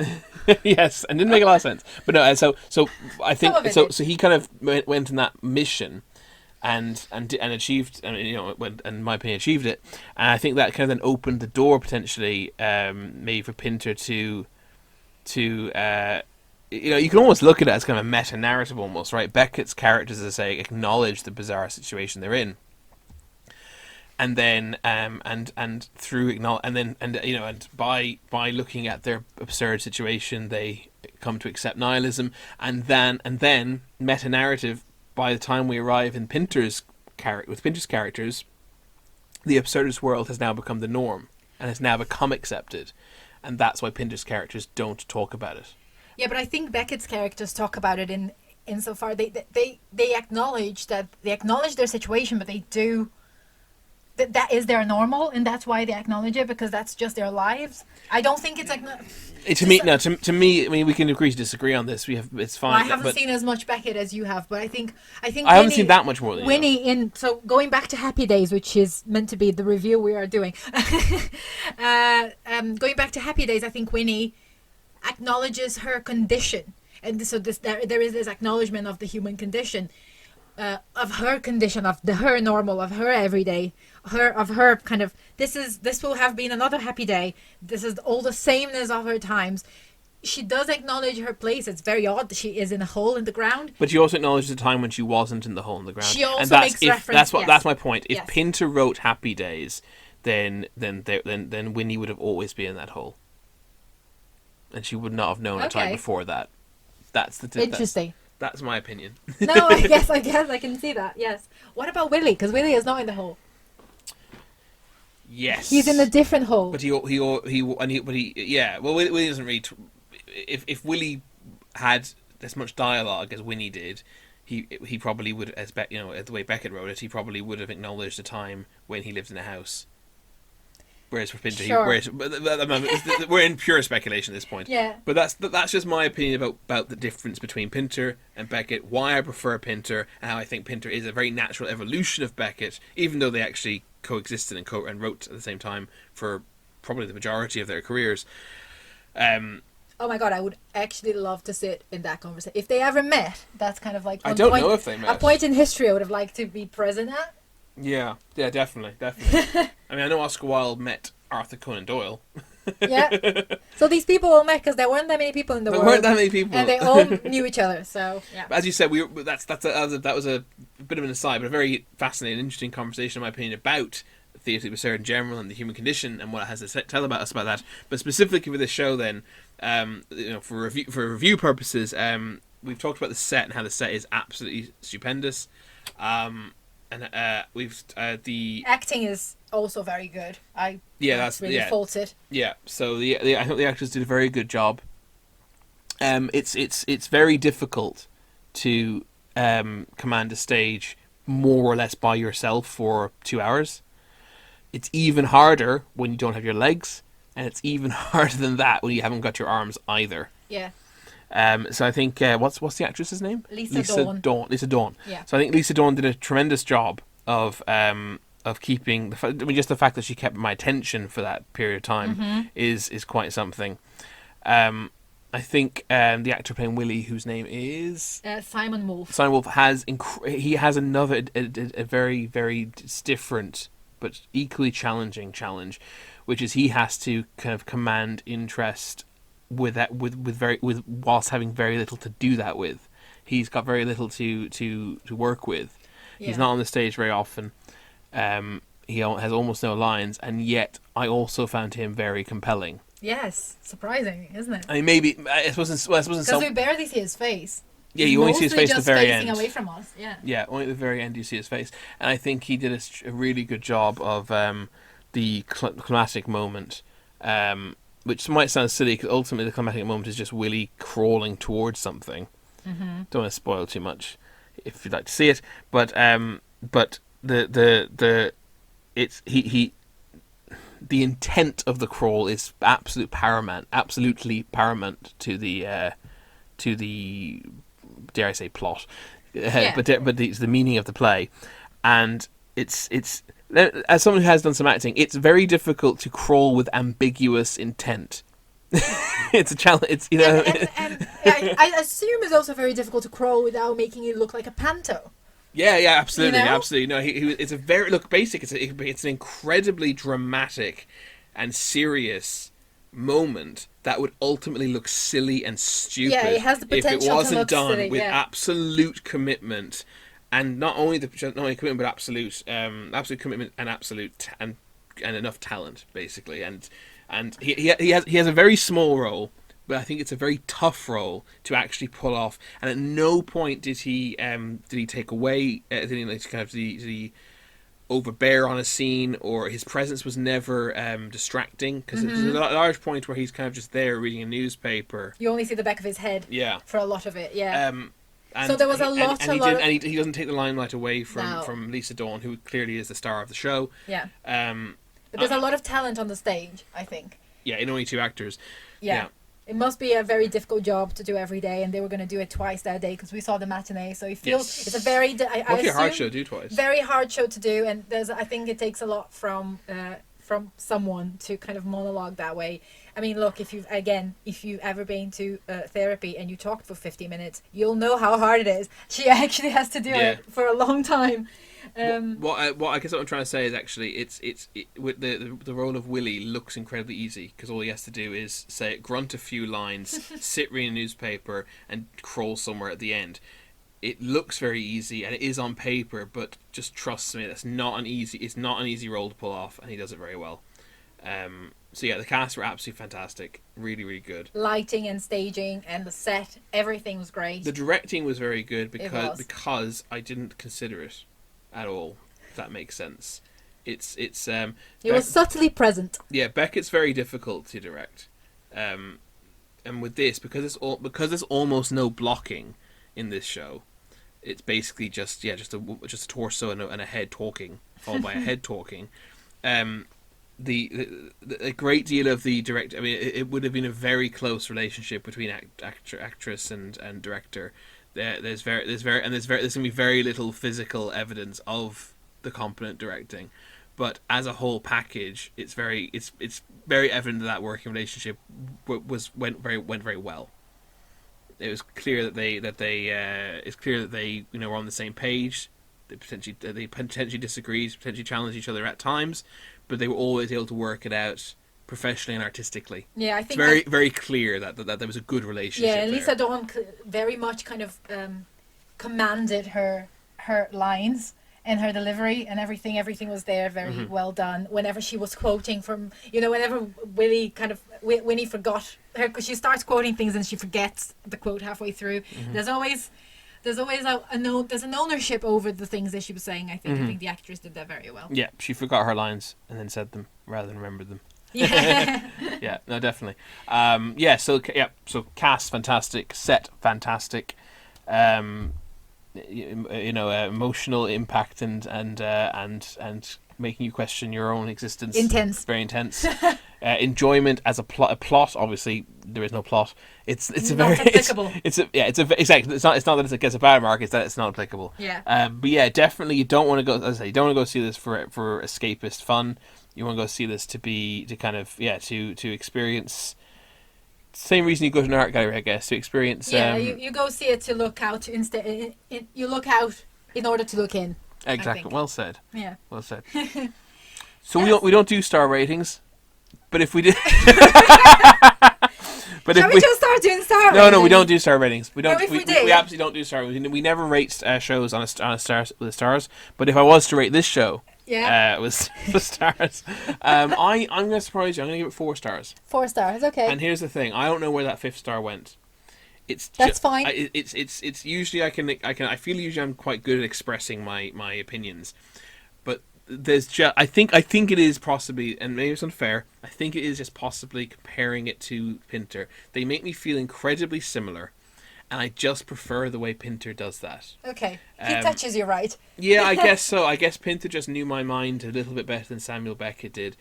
Yes, and didn't make a lot of sense. But no, so I think so he kind of went in that mission, and achieved, and in my opinion, achieved it. And I think that kind of then opened the door potentially, maybe for Pinter to you can almost look at it as kind of a meta narrative almost, right? Beckett's characters, as I say, acknowledge the bizarre situation they're in, and then and through and by looking at their absurd situation, they come to accept nihilism, and then meta narrative. By the time we arrive in Pinter's characters, the absurdist world has now become the norm and has now become accepted, and that's why Pinter's characters don't talk about it. Yeah, but I think Beckett's characters talk about it in insofar they acknowledge their situation, but they do that is their normal, and that's why they acknowledge it, because that's just their lives. I don't think it's to me, I mean, we can agree to disagree on this. It's fine. Well, I haven't seen as much Beckett as you have, but I think I haven't seen that much more than Winnie in. So going back to Happy Days, which is meant to be the review we are doing, going back to Happy Days, I think Winnie acknowledges her condition, and so there is this acknowledgement of the human condition. Of her condition, of her normal, of her everyday, of her kind of this will have been another happy day. This is all the sameness of her times. She does acknowledge her place. It's very odd that she is in a hole in the ground. But she also acknowledges the time when she wasn't in the hole in the ground. She also makes reference. That's my point. If Pinter wrote Happy Days, then Winnie would have always been in that hole, and she would not have known a time before that. That's the interesting. That's my opinion. No, I guess I can see that. Yes. What about Willie? Because Willie is not in the hole. Yes. He's in a different hole. But Willie doesn't read. If Willie had as much dialogue as Winnie did, he probably would, the way Beckett wrote it, he probably would have acknowledged a time when he lived in a house. Whereas for Pinter, we're in pure speculation at this point. Yeah. But that's just my opinion about the difference between Pinter and Beckett. Why I prefer Pinter, and how I think Pinter is a very natural evolution of Beckett, even though they actually coexisted and wrote at the same time for probably the majority of their careers. Oh my god, I would actually love to sit in that conversation if they ever met. That's kind of like I don't know if they met. A point in history I would have liked to be present at. Yeah, definitely. I mean, I know Oscar Wilde met Arthur Conan Doyle. Yeah. So these people all met because there weren't that many people in the world. There weren't that many people, and they all knew each other. So yeah. But as you said, that was a bit of an aside, but a very fascinating, interesting conversation, in my opinion, about theatre absurd in general and the human condition and what it has to tell about us about that. But specifically for this show, then, for review purposes, we've talked about the set and how the set is absolutely stupendous. And the acting is also very good. That's really faulted. Yeah, so I think the actors did a very good job. It's very difficult to command a stage more or less by yourself for 2 hours. It's even harder when you don't have your legs, and it's even harder than that when you haven't got your arms either. Yeah. So I think what's the actress's name? Lisa Dawn. Lisa Dawn. Yeah. So I think Lisa Dawn did a tremendous job of keeping just the fact that she kept my attention for that period of time is quite something. I think the actor playing Willie, whose name is Simon Wolf. Simon Wolf has another a very, very different but equally challenging challenge, which is he has to kind of command interest whilst having very little to do that with. He's got very little to work with. Yeah. He's not on the stage very often. He has almost no lines, and yet I also found him very compelling. Yes, surprising, isn't it? I mean, maybe I suppose because we barely see his face. Yeah, you only see his face at the very end. Away from us. Yeah. Yeah, only at the very end you see his face, and I think he did a really good job of the climatic moment. Which might sound silly because ultimately the climatic moment is just Willie crawling towards something. Mm-hmm. Don't want to spoil too much if you'd like to see it, but the intent of the crawl is absolutely paramount to the dare I say plot, but it's the meaning of the play, and it's. As someone who has done some acting, it's very difficult to crawl with ambiguous intent. It's a challenge. It's and I assume it's also very difficult to crawl without making it look like a panto. Yeah, absolutely, absolutely. No, it's a very basic. It's an incredibly dramatic and serious moment that would ultimately look silly and stupid. Yeah, it has the potential if it wasn't to look done silly, with absolute commitment. And not only commitment, but absolute commitment and absolute and enough talent, basically. And he has a very small role, but I think it's a very tough role to actually pull off. And at no point did he take away the overbear on a scene, or his presence was never distracting, because there's a large point where he's kind of just there reading a newspaper. You only see the back of his head. Yeah. For a lot of it. Yeah. And so there was he doesn't take the limelight away from Lisa Dawn, who clearly is the star of the show. Yeah. But there's a lot of talent on the stage, I think. Yeah, in only 2 actors. Yeah. It must be a very difficult job to do every day, and they were going to do it twice that day because we saw the matinee. So it feels it's a very a hard show to do twice. Very hard show to do, and I think it takes a lot from someone to kind of monologue that way. I mean, look, if you've ever been to therapy and you talked for 50 minutes, you'll know how hard it is. She actually has to do it for a long time. What I guess what I'm trying to say is actually it's with the role of Willie looks incredibly easy, because all he has to do is grunt a few lines, sit reading a newspaper, and crawl somewhere at the end. It looks very easy, and it is on paper, but just trust me, it's not an easy role to pull off, and he does it very well. So yeah, the cast were absolutely fantastic, really, really good. Lighting and staging and the set, everything was great. The directing was very good because I didn't consider it at all, if that makes sense. It was subtly present. Yeah, Beckett's very difficult to direct, and with this, because there's almost no blocking in this show, it's basically just a torso and a head talking, followed by a head talking. A great deal of the director, I mean, it would have been a very close relationship between actress and director. There's going to be very little physical evidence of the competent directing, but as a whole package, it's very evident that working relationship went very well. It was clear that they were on the same page. They potentially disagreed, potentially challenged each other at times, but they were always able to work it out professionally and artistically. Yeah, I think it's very clear that there was a good relationship. Yeah, Lisa Dawn very much kind of commanded her lines and her delivery and everything. Everything was there, very well done. Whenever she was quoting from, whenever Winnie forgot her, because she starts quoting things and she forgets the quote halfway through. There's always there's an ownership over the things that she was saying. I think the actress did that very well. Yeah, she forgot her lines and then said them rather than remembered them. Yeah. Yeah, no, definitely. So cast fantastic, set fantastic, emotional impact and making you question your own existence. Intense, very intense. Enjoyment as a plot. Obviously, there is no plot. It's not applicable. Exactly. It's not that it gets a bad mark. It's that it's not applicable. Yeah. But yeah, definitely you don't want to go. As I say, you don't want to go see this for escapist fun. You want to go see this to experience. Same reason you go to an art gallery, I guess, to experience. Yeah, you go see it to look out instead. You look out in order to look in. Exactly. Well said. Yeah. Well said. So we don't do star ratings, but if we did. But shall we just start doing star ratings? No, we don't do star ratings. We don't. We absolutely don't do star ratings. We never rate shows on a star with stars. But if I was to rate this show. Yeah. With stars. I'm going to surprise you. I'm going to give it 4 stars. 4 stars, okay. And here's the thing. I don't know where that 5th star went. That's fine. It's usually I feel usually I'm quite good at expressing my opinions, but there's just I think it is possibly, and maybe it's unfair, I think it is just possibly comparing it to Pinter. They make me feel incredibly similar. And I just prefer the way Pinter does that. Okay. He touches you right. Yeah, I guess so. I guess Pinter just knew my mind a little bit better than Samuel Beckett did.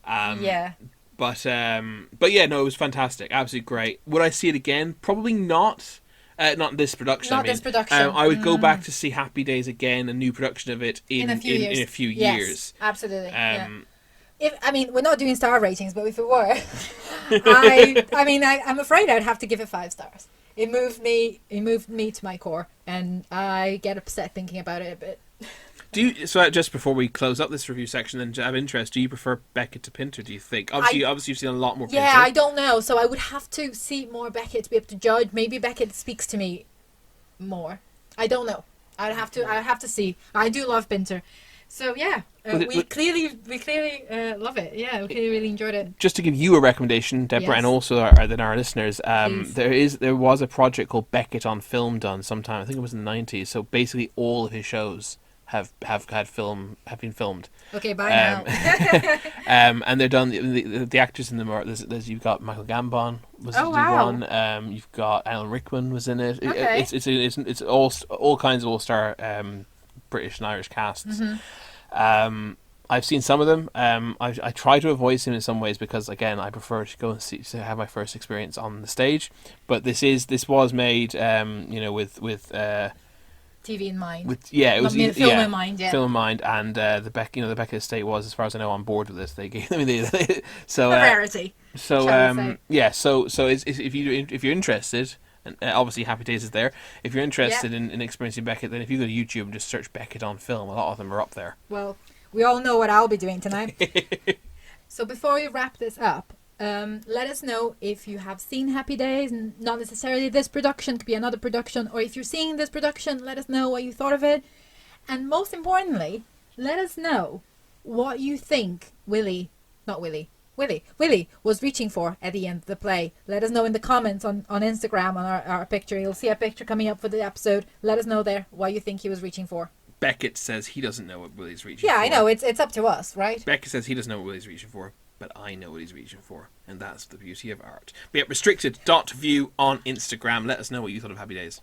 Yeah. But yeah, no, it was fantastic. Absolutely great. Would I see it again? Probably not. Not this production. This production. I would go back to see Happy Days again, a new production of it in a few years. Yes, absolutely. We're not doing star ratings, but if it were, I'm afraid I'd have to give it 5 stars. It moved me to my core, and I get upset thinking about it a bit. So just before we close up this review section, then out of interest, do you prefer Beckett to Pinter, do you think? Obviously you've seen a lot more Pinter. Yeah, I don't know. So I would have to see more Beckett to be able to judge. Maybe Beckett speaks to me more. I don't know. I'd have to see. I do love Pinter. So yeah, we clearly love it. Yeah, we clearly really enjoyed it. Just to give you a recommendation, Deborah, yes. And also our listeners, there was a project called Beckett on Film done sometime. I think it was in the 90s. So basically, all of his shows have been filmed. Okay, bye now. And they're done. The actors in them are there's you've got Michael Gambon was one. You've got Alan Rickman was in it. Okay. It's all kinds of all-star British and Irish casts. I've seen some of them. I try to avoid seeing in some ways because again I prefer to go and to have my first experience on the stage. But this was made with TV in mind. It was film in mind. Yeah, film in mind, and the Beckett estate was, as far as I know, on board with this. They gave so a rarity. So so if you're interested. And obviously, Happy Days is there. If you're interested in experiencing Beckett, then if you go to YouTube and just search Beckett on film, a lot of them are up there. Well, we all know what I'll be doing tonight. So before we wrap this up, let us know if you have seen Happy Days, and not necessarily this production, could be another production, or if you're seeing this production, let us know what you thought of it. And most importantly, let us know what you think Willie was reaching for at the end of the play. Let us know in the comments on Instagram on our picture. You'll see a picture coming up for the episode. Let us know there what you think he was reaching for. Beckett says he doesn't know what Willie's reaching for. Yeah, I know. It's up to us, right? Beckett says he doesn't know what Willie's reaching for, but I know what he's reaching for. And that's the beauty of art. But yeah, restricted.view on Instagram. Let us know what you thought of Happy Days.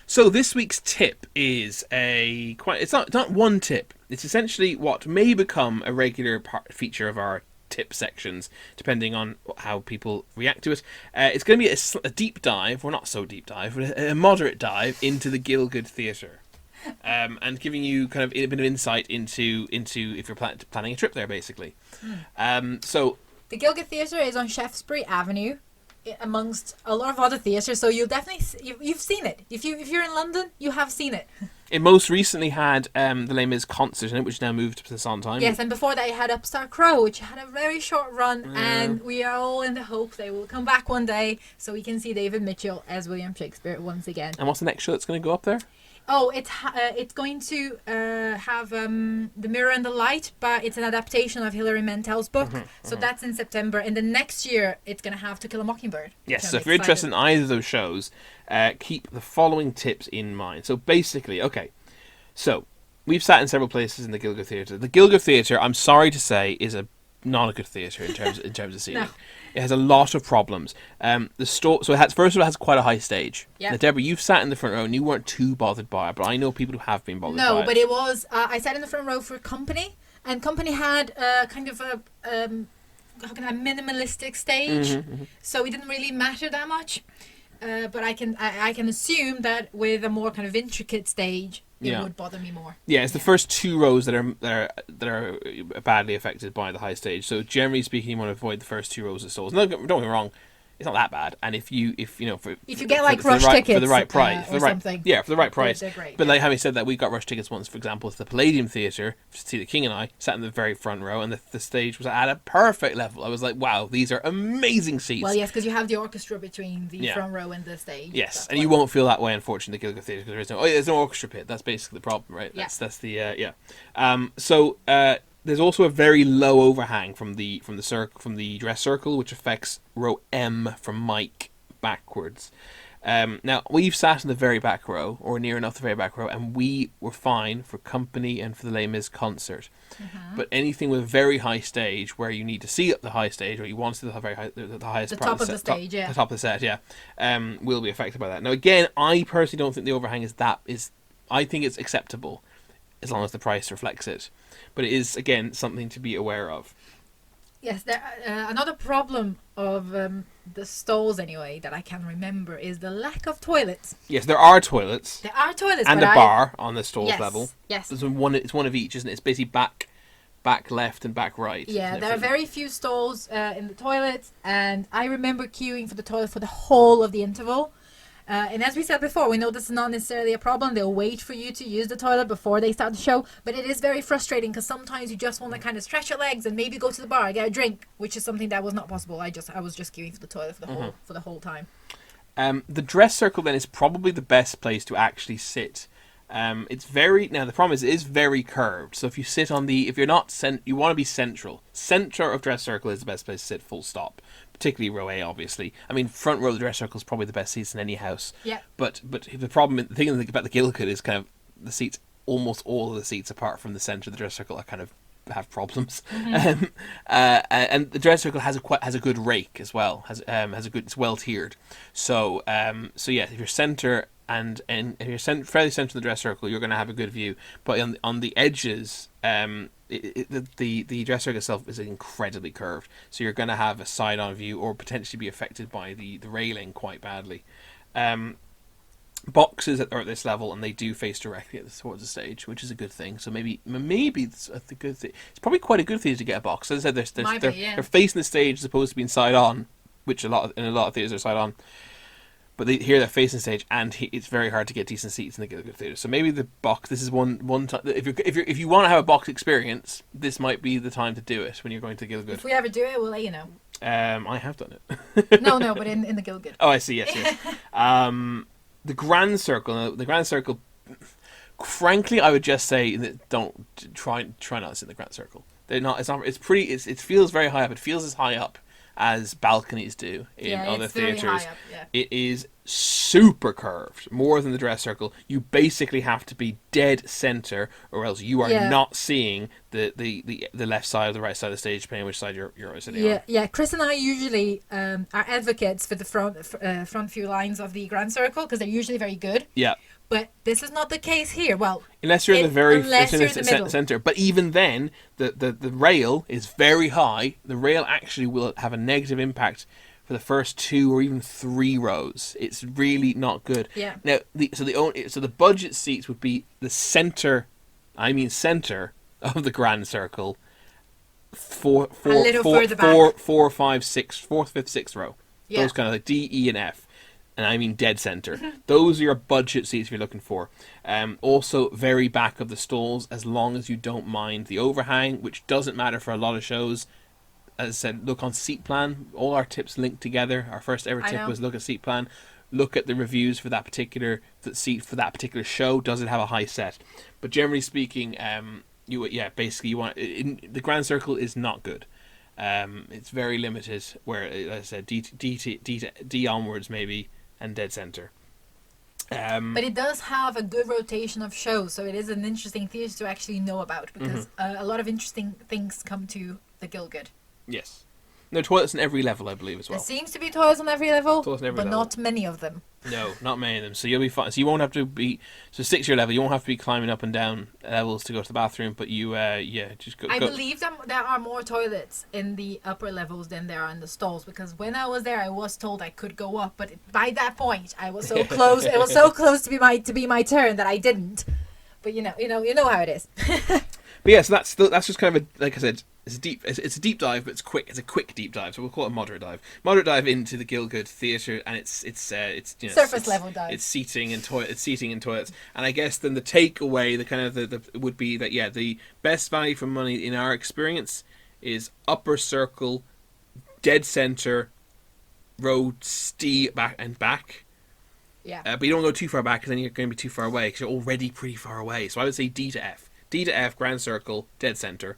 So this week's tip is it's not one tip. It's essentially what may become a regular feature of our tip sections, depending on how people react to it. It's going to be a deep dive, or not so deep dive, but a moderate dive into the Gielgud Theatre, and giving you kind of a bit of insight into if you're planning a trip there, basically. So the Gielgud Theatre is on Shaftesbury Avenue, amongst a lot of other theatres, so you'll definitely you've seen it. If you're in London, you have seen it. It most recently had the Les Mis concert in it, which now moved to the Sondheim. Yes, and before that it had Upstart Crow, which had a very short run, and we are all in the hope they will come back one day so we can see David Mitchell as William Shakespeare once again. And what's the next show that's going to go up there? Oh, it's going to have The Mirror and the Light, but it's an adaptation of Hilary Mantel's book. So that's in September. And the next year, it's going to have To Kill a Mockingbird. Yes, so if you're interested in either of those shows, keep the following tips in mind. So basically, so we've sat in several places in the Gielgud Theatre. The Gielgud Theatre, I'm sorry to say, is not a good theatre in terms of seating. No. It has a lot of problems. So first of all, it has quite a high stage. Yeah. Now, Deborah, you've sat in the front row and you weren't too bothered by it, but I know people who have been bothered by it. No, but it was. I sat in the front row for Company, and Company had kind of a minimalistic stage, so it didn't really matter that much. But I can assume that with a more kind of intricate stage, it would bother me more. Yeah, it's the first two rows that are badly affected by the high stage. So generally speaking, you want to avoid the first two rows of stalls. No, don't get me wrong, it's not that bad. And if you get like rush tickets for the right price, or something, for the right price, they're great. But like having said that, we got rush tickets once, for example, to the Palladium Theatre to see The King and I. Sat in the very front row, and the stage was at a perfect level. I was like, wow, these are amazing seats. Well, yes, because you have the orchestra between the front row and the stage. Yes, and you won't feel that way, unfortunately, in the Gielgud Theatre, because there's no orchestra pit. That's basically the problem, right? Yeah. That's the So there's also a very low overhang from the dress circle, which affects row M from Mike backwards. Now we've sat in the very back row, or near enough the very back row, and we were fine for Company and for the Les Mis concert. But anything with a very high stage, where you need to see up the high stage, or you want to see the highest the part top of the stage, the top of the set, will be affected by that. Now again, I personally don't think the overhang is. I think it's acceptable, as long as the price reflects it. But it is, again, something to be aware of. Yes, another problem of the stalls, anyway, that I can remember is the lack of toilets. Yes, there are toilets. There are toilets. And a bar on the stalls level. Yes. It's one of each, isn't it? It's basically back left and back right. Yeah, there are very few stalls in the toilets, and I remember queuing for the toilet for the whole of the interval. And as we said before, we know this is not necessarily a problem. They'll wait for you to use the toilet before they start the show. But it is very frustrating because sometimes you just want to kind of stretch your legs and maybe go to the bar, get a drink, which is something that was not possible. I was just queuing for the toilet for the whole time. The dress circle then is probably the best place to actually sit. It's very, now the problem is it is very curved. So if you sit on you want to be central. Center of dress circle is the best place to sit, full stop. particularly row A, obviously. I mean, front row of the dress circle is probably the best seats in any house. Yeah. But the thing about the Gilgood is kind of the seats. Almost all of the seats, apart from the centre of the dress circle, are kind of have problems. And the dress circle has a good rake as well. Has a good. It's well tiered. So yeah, if you're centre and if you're fairly centre in the dress circle, you're going to have a good view. But on the edges, the dress circle itself is incredibly curved, so you're going to have a side-on view or potentially be affected by the railing quite badly. Boxes are at this level and they do face directly towards the stage, which is a good thing. So maybe it's a good thing. It's probably quite a good thing to get a box. As I said, they're facing the stage as opposed to being side on, which in a lot of theatres are side on. But here they're facing the stage, and it's very hard to get decent seats in the Gilgood Theatre. So maybe the box. This is one time. If you want to have a box experience, this might be the time to do it when you're going to Gilgood. If we ever do it, we'll let you know. I have done it. No, but in the Gilgood. Oh, I see. Yes. The Grand Circle. Frankly, I would just say that don't try not to sit in the Grand Circle. They're not. It's not. It's pretty. It feels very high up. It feels as high up as balconies do in other theatres. It is super curved, more than the dress circle. You basically have to be dead centre, or else you are not seeing the left side or the right side of the stage, depending on which side you're sitting on. Yeah. Chris and I usually are advocates for the front few lines of the Grand Circle because they're usually very good. Yeah. But this is not the case here. Well, unless you're in the centre. But even then, the rail is very high. The rail actually will have a negative impact for the first 2 or even 3 rows. It's really not good. Yeah. Now, the budget seats would be the centre. I mean centre of the Grand Circle. Fourth, fifth, sixth row. Yeah. Those kind of like D, E, and F. And I mean dead centre. Those are your budget seats if you're looking for. Also, very back of the stalls, as long as you don't mind the overhang, which doesn't matter for a lot of shows. As I said, look on seat plan. All our tips linked together. Our first ever tip was look at seat plan. Look at the reviews for that particular seat for that particular show. Does it have a high set? But generally speaking, basically you want the Grand Circle is not good. It's very limited. Where, as I said, D onwards maybe. And dead centre. But it does have a good rotation of shows, so it is an interesting theatre to actually know about because a lot of interesting things come to the Gilgood. Yes. There are toilets on every level, I believe, as well. There seems to be toilets on every level, but not many of them. No, not many of them. So you'll be fine. So you won't have to be... So 6-year level, you won't have to be climbing up and down levels to go to the bathroom, but you, just go... I believe there are more toilets in the upper levels than there are in the stalls, because when I was there, I was told I could go up, but by that point, I was so close. It was so close to be my turn that I didn't. But you know how it is. But yeah, so that's just kind of like I said, it's a deep dive, but it's quick. It's a quick deep dive, so we'll call it a moderate dive. Moderate dive into the Gilgood Theatre, and it's surface level dive. It's seating and toilets, and I guess then the takeaway, the would be that the best value for money in our experience is upper circle, dead centre, row D back. Yeah. But you don't go too far back because then you're going to be too far away because you're already pretty far away. So I would say D to F. D to F, Grand Circle, dead centre,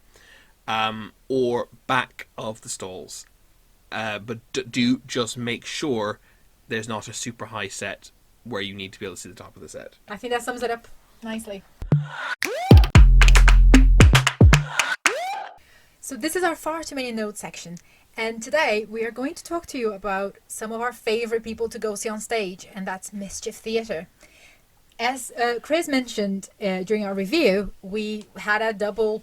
or back of the stalls. But do just make sure there's not a super high set where you need to be able to see the top of the set. I think that sums it up nicely. So this is our far too many notes section. And today we are going to talk to you about some of our favourite people to go see on stage, and that's Mischief Theatre. As Chris mentioned during our review, we had a double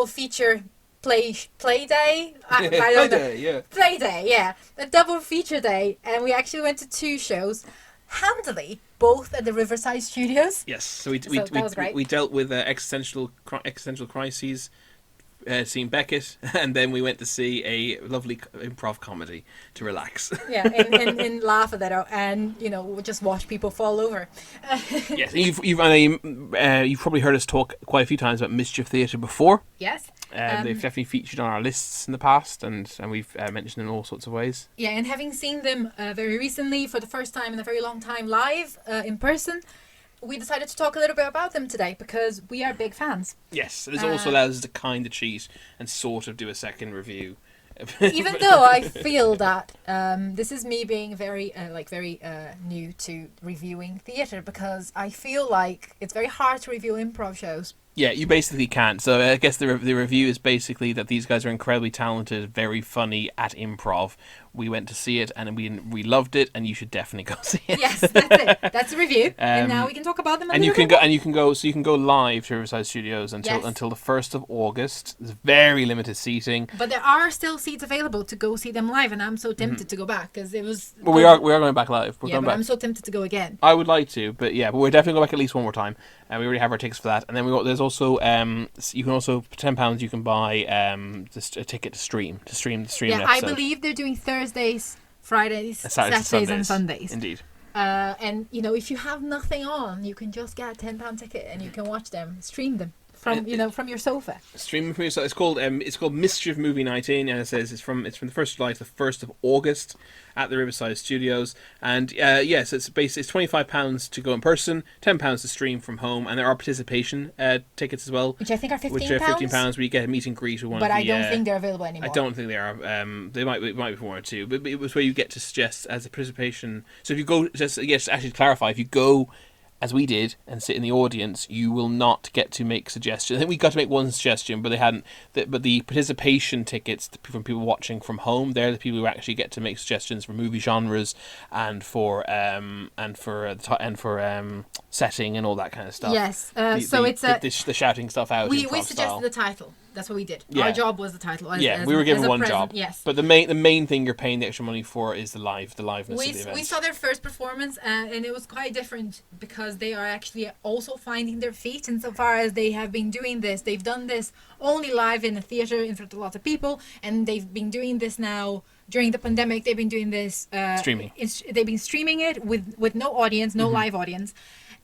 feature play day. Play day, yeah. A double feature day, and we actually went to 2 shows, handily, both at the Riverside Studios. Yes, so we dealt with existential crises. Seeing Beckett, and then we went to see a lovely improv comedy to relax. Yeah, and laugh at that, and just watch people fall over. Yes, you've probably heard us talk quite a few times about Mischief Theatre before. Yes, they've definitely featured on our lists in the past, and we've mentioned in all sorts of ways. Yeah, and having seen them very recently for the first time in a very long time live in person. We decided to talk a little bit about them today because we are big fans. Yes, this also allows us to kind of cheat and sort of do a second review Even though I feel that this is me being very new to reviewing theatre, because I feel like it's very hard to review improv shows. Yeah, you basically can't. So I guess the review is basically that these guys are incredibly talented, very funny at improv. We went to see it and we loved it, and you should definitely go see it. Yes, that's it. That's the review, and now we can talk about them. And you can go live to Riverside Studios until the 1st of August. There's very limited seating, but there are still seats available to go see them live, and I'm so tempted to go back because it was. Well, we are going back live. We're going back. I'm so tempted to go again. I would like to, but we're definitely going back at least one more time, and we already have our tickets for that. And then there's also you can also for £10 you can buy just a ticket to stream an episode. I believe they're doing Thursdays, Fridays, Saturdays, and Sundays. Indeed. And if you have nothing on, you can just get a £10 ticket and you can watch them, stream them from your sofa. Stream from your sofa. It's called Mischief Movie Night In, and it says it's from the 1st of July to the 1st of August at the Riverside Studios. And so it's £25 to go in person, £10 to stream from home, and there are participation tickets as well, which I think are £15. Which are £15, where you get a meet and greet with one. But I don't think they're available anymore. I don't think they are. They might be for one or two, but it was where you get to suggest as a participation. So if you go, actually to clarify, if you go as we did and sit in the audience, you will not get to make suggestions. I think we got to make one suggestion, but they hadn't. But the participation tickets from people watching from home, they're the people who actually get to make suggestions for movie genres and for setting and all that kind of stuff. Yes. The shouting stuff out. We suggested the title. That's what we did. Yeah. Our job was the title. We were given one job. Yes. But the main thing you're paying the extra money for is the liveness of the event. We saw their first performance, and it was quite different because they are actually also finding their feet insofar as they have been doing this. They've done this only live in a theatre in front of lots of people, and they've been doing this now during the pandemic. They've been doing this streaming. They've been streaming it with no audience, no live audience,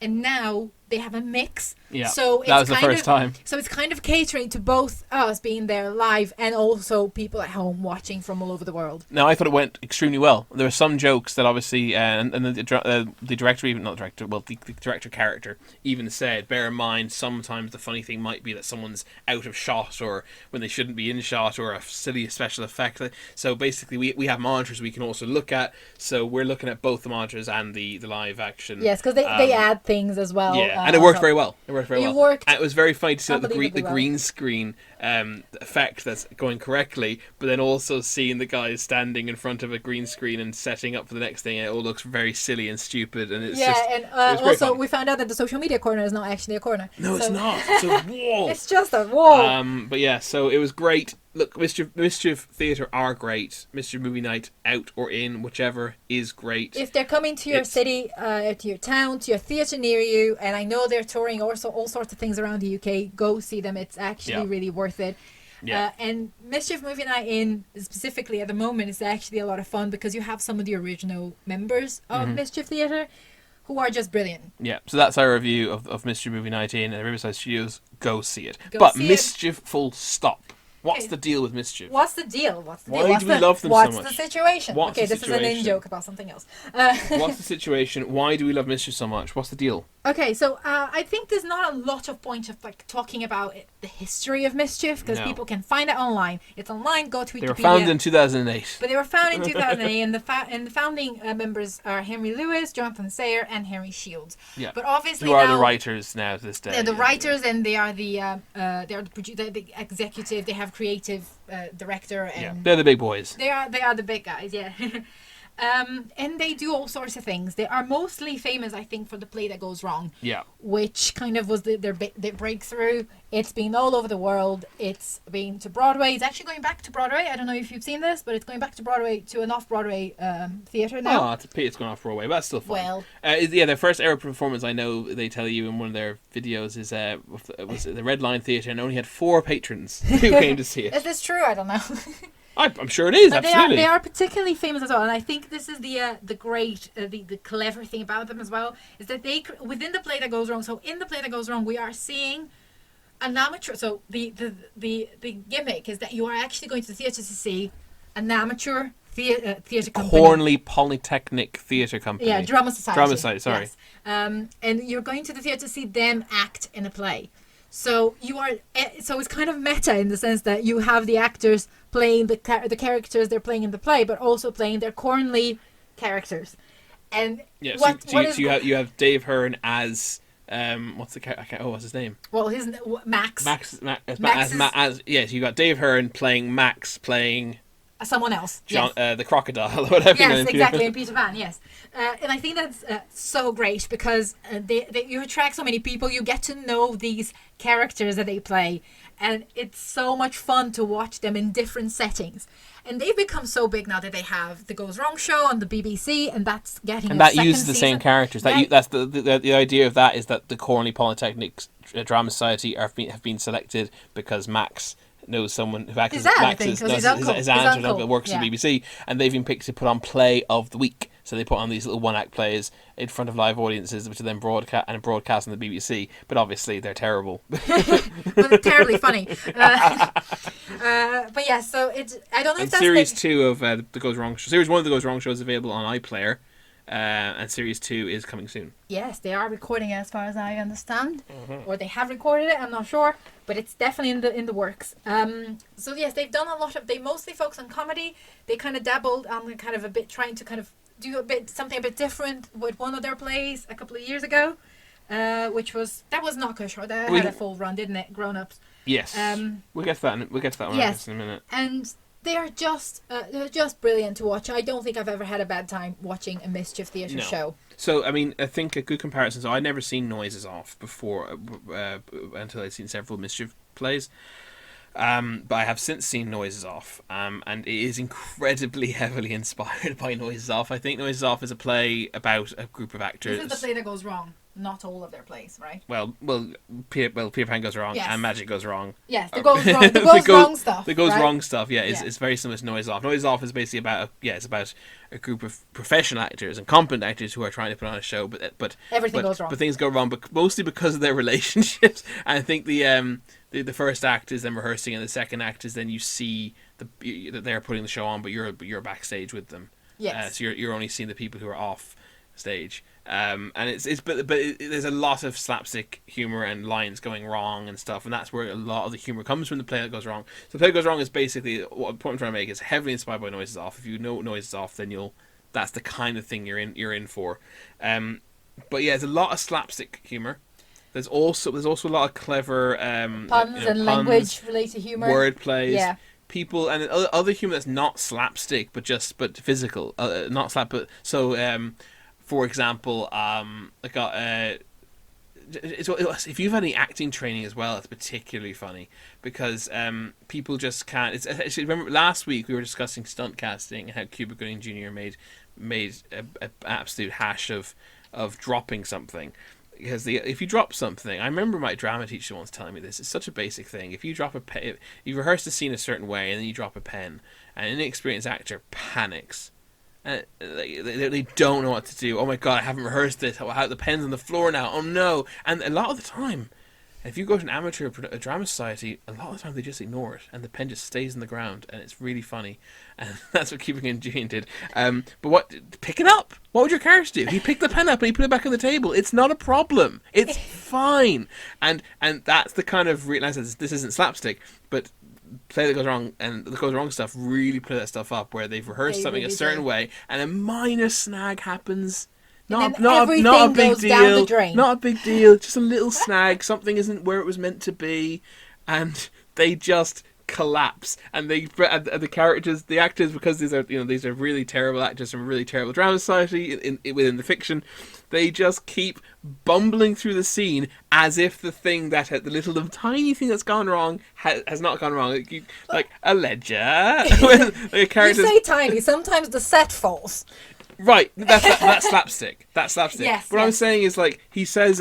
and now they have a mix. Yeah, so that was the first time. So it's kind of catering to both us being there live and also people at home watching from all over the world. Now, I thought it went extremely well. There were some jokes that obviously, and the director, even not the director, well, the director character even said, bear in mind, sometimes the funny thing might be that someone's out of shot or when they shouldn't be in shot or a silly special effect. So basically, we have monitors we can also look at. So we're looking at both the monitors and the live action. Yes, because they add things as well. Yeah, and it worked very well. And it was very funny to see the green screen effect that's going correctly, but then also seeing the guys standing in front of a green screen and setting up for the next thing. It all looks very silly and stupid, and it's also we found out that the social media corner is not actually a corner. No, it's not. It's a wall. It's just a wall. But yeah, so it was great. Look, Mischief Theatre are great. Mischief Movie Night, out or in, whichever, is great. If they're coming to your city, to your town, to your theatre near you, and I know they're touring also all sorts of things around the UK, go see them. It's actually really worth it. Yeah. And Mischief Movie Night in, specifically at the moment, is actually a lot of fun because you have some of the original members of Mischief Theatre who are just brilliant. Yeah, so that's our review of Mischief Movie Night in at the Riverside Studios. Go see it. Mischief full stop. What's the deal with Mischief? What's the deal? Why do we love them so much? What's the situation? This is an in-joke about something else. What's the situation? Why do we love Mischief so much? What's the deal? Okay, so I think there's not a lot of point of talking about the history of Mischief because people can find it online. It's online. Go to Wikipedia. They were founded in 2008. But they were founded in 2008, and the founding members are Henry Lewis, Jonathan Sayer, and Henry Shields. Yeah. But obviously, who are the writers now to this day? They're the writers, and they are the executive. They have creative director, and they're the big boys. They are the big guys. Yeah. And they do all sorts of things. They are mostly famous, I think, for The Play That Goes Wrong. Yeah. Which kind of was their breakthrough. It's been all over the world. It's been to Broadway. It's actually going back to Broadway. I don't know if you've seen this, but it's going back to Broadway, to an off-Broadway theatre now. Oh, it's a pity it's going off-Broadway, but that's still fun. Well. Their first ever performance, I know they tell you in one of their videos, is was the Red Line Theatre, and only had 4 patrons who came to see it. Is this true? I don't know. I'm sure it is, absolutely. They are particularly famous as well, and I think this is the clever thing about them as well, is that they, within The Play That Goes Wrong, so in The Play That Goes Wrong, we are seeing an amateur, so the gimmick is that you are actually going to the theatre to see an amateur theatre company. Cornley Polytechnic Theatre Company. Yeah, Drama Society. Drama Society, sorry. Yes. And you're going to the theatre to see them act in a play. So so it's kind of meta in the sense that you have the actors playing the characters they're playing in the play, but also playing their Cornly characters. And you have Dave Hearn as what's his name? Well, his Max. Yes, you got Dave Hearn playing Max, playing someone else. John, the crocodile or whatever. Yes, exactly, in Peter Pan. Yes, and I think that's so great because you attract so many people. You get to know these characters that they play, and it's so much fun to watch them in different settings. And they've become so big now that they have the Goes Wrong show on the BBC, and that's getting and that uses the same characters. That's the idea of that is that the Cornly Polytechnic Drama Society have been selected because Max knows someone who acts as Max's aunt that works at the BBC, and they've been picked to put on Play of the Week. So they put on these little one-act plays in front of live audiences, which are then broadcast on the BBC. But obviously, they're terrible. But they're terribly funny. But yeah, so I don't know if that's Series 2 of the Goes Wrong show. Series 1 of the Goes Wrong show is available on iPlayer, and Series 2 is coming soon. Yes, they are recording it, as far as I understand, or they have recorded it. I'm not sure, but it's definitely in the works. So yes, they've done a lot of. They mostly focus on comedy. They kind of dabbled on kind of a bit, trying to kind of do something a bit different with one of their plays a couple of years ago, which was not good show. That had a full run, didn't it? Grown Ups. Yes. We'll get to that one in a minute. And they're just brilliant to watch. I don't think I've ever had a bad time watching a Mischief Theatre show. So, I mean, I think a good comparison. So, I'd never seen Noises Off before until I'd seen several Mischief plays. But I have since seen Noises Off, and it is incredibly heavily inspired by Noises Off. I think Noises Off is a play about a group of actors. This is the play that goes wrong. Not all of their plays, right? Well, Peter Pan goes wrong, and Magic goes wrong. Yes, the goes wrong. The goes wrong stuff. The goes wrong stuff. Yeah, is very similar to Noises Off. Noises Off is basically about a group of professional actors and competent actors who are trying to put on a show, but everything goes wrong. But things go wrong, but mostly because of their relationships. And I think the first act is them rehearsing, and the second act is then you see that they're putting the show on, but you're backstage with them. Yes. So you're only seeing the people who are off stage. And there's a lot of slapstick humor and lines going wrong and stuff, and that's where a lot of the humor comes from. The play that goes wrong. So the play that goes wrong is basically what I'm trying to make is heavily inspired by Noises Off. If you know Noises Off, then that's the kind of thing you're in for. But yeah, there's a lot of slapstick humor. There's also a lot of clever puns, language related humor, word plays. Yeah. People and other humor that's not slapstick but physical, not slap. But so. For example, if you've had any acting training as well, it's particularly funny because people just can't. Remember last week we were discussing stunt casting and how Cuba Gooding Jr. made an absolute hash of dropping something. Because if you drop something, I remember my drama teacher once telling me this. It's such a basic thing. If you drop a pen, you rehearse a scene a certain way and then you drop a pen, and an inexperienced actor panics. They don't know what to do. Oh my god, I haven't rehearsed this. The pen's on the floor now. Oh no. And a lot of the time, if you go to an amateur drama society, a lot of the time they just ignore it and the pen just stays on the ground, and it's really funny. And that's what Keeping in June did. But pick it up. What would your character do? He picked the pen up and he put it back on the table. It's not a problem. It's fine. And that's the kind of this isn't slapstick, but play that goes wrong and the goes wrong stuff really play that stuff up where they've rehearsed something really a certain way and a minor snag happens. Not a big deal. Not a big deal. Just a little snag. Something isn't where it was meant to be, and they just collapse. And the characters, the actors, because these are really terrible actors from a really terrible drama society within the fiction. They just keep bumbling through the scene as if the thing the tiny thing that's gone wrong has not gone wrong. Like a ledger. You say tiny. Sometimes the set falls. Right. That's slapstick. That's slapstick. Yes. What I'm saying is he says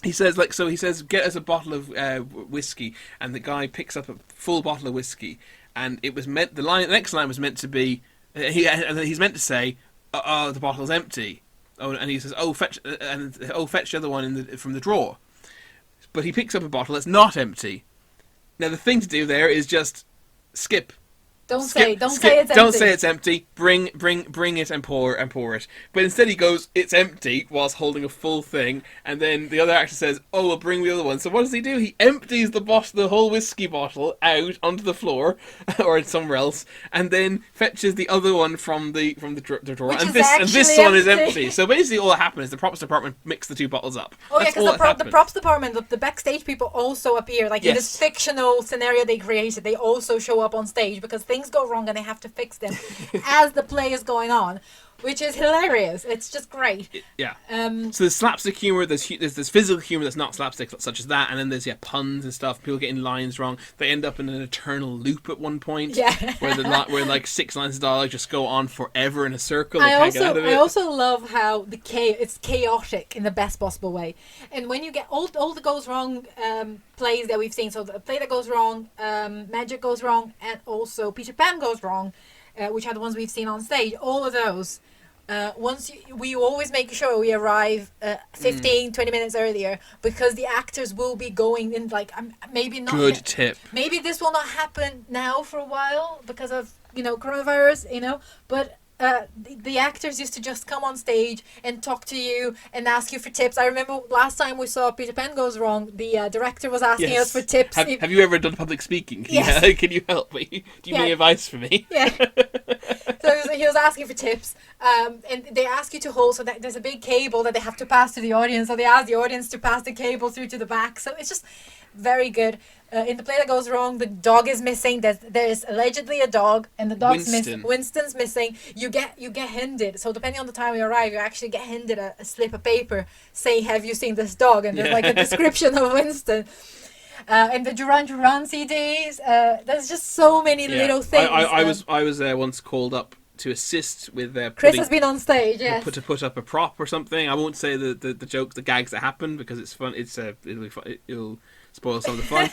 get us a bottle of whiskey, and the guy picks up a full bottle of whiskey, and it was meant the next line was meant to be he's meant to say the bottle's empty. Oh, and he says, fetch the other one from the drawer. But he picks up a bottle that's not empty. Now, the thing to do there is just skip Don't say it's empty. Don't say it's empty. Bring it and pour it. But instead he goes, it's empty, whilst holding a full thing. And then the other actor says, oh, well, bring the other one. So what does he do? He empties the whole whiskey bottle out onto the floor or somewhere else, and then fetches the other one from the drawer. And this one is empty. So basically, all that happened is the props department mixed the two bottles up. Oh yeah, because the props department, the backstage people also appear, like in this fictional scenario they created. They also show up on stage because things go wrong and they have to fix them as the play is going on, which is hilarious. It's just great. So there's slapstick humor, there's physical humor that's not slapstick, such as that, and then there's puns and stuff. People getting lines wrong. They end up in an eternal loop at one point, where like 6 lines of dialogue just go on forever in a circle. I also love how it's chaotic in the best possible way. And when you get all the goes wrong plays that we've seen, so the play that goes wrong, Magic goes wrong, and also Peter Pan goes wrong, which are the ones we've seen on stage, all of those. We always make sure we arrive 15, 20 minutes earlier, because the actors will be going in, like, maybe not. Good tip. Maybe this will not happen now for a while because of, coronavirus, but the actors used to just come on stage and talk to you and ask you for tips. I remember last time we saw Peter Pan Goes Wrong, the director was asking us for tips. Have you ever done public speaking? Yes. Yeah. Can you help me? Do you have any advice for me? Yeah. So he was asking for tips, and they ask you to hold, so that there's a big cable that they have to pass to the audience, so they ask the audience to pass the cable through to the back. So it's just very good. In the play that goes wrong, the dog is missing. There's allegedly a dog, and the dog's missing. Winston's missing. You get handed. So depending on the time you arrive, you actually get handed a slip of paper saying, "Have you seen this dog?" And there's like a description of Winston. And the Duran Duran CDs. There's just so many little things. I was once called up to assist with Chris has been on stage, yes. To put up a prop or something. I won't say the jokes, the gags that happen, because it's fun. It'll be fun. It'll spoil some of the fun.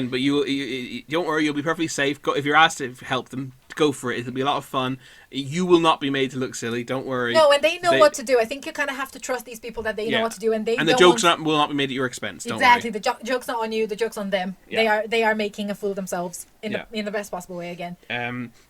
but you don't worry, you'll be perfectly safe. If you're asked to help them, go for it. It'll be a lot of fun. You will not be made to look silly. Don't worry. No, and they know what to do. I think you kind of have to trust these people that they know what to do, and the jokes will not be made at your expense. Don't exactly. worry. The joke's not on you. The joke's on them. Yeah. They are making a fool of themselves in the best possible way again.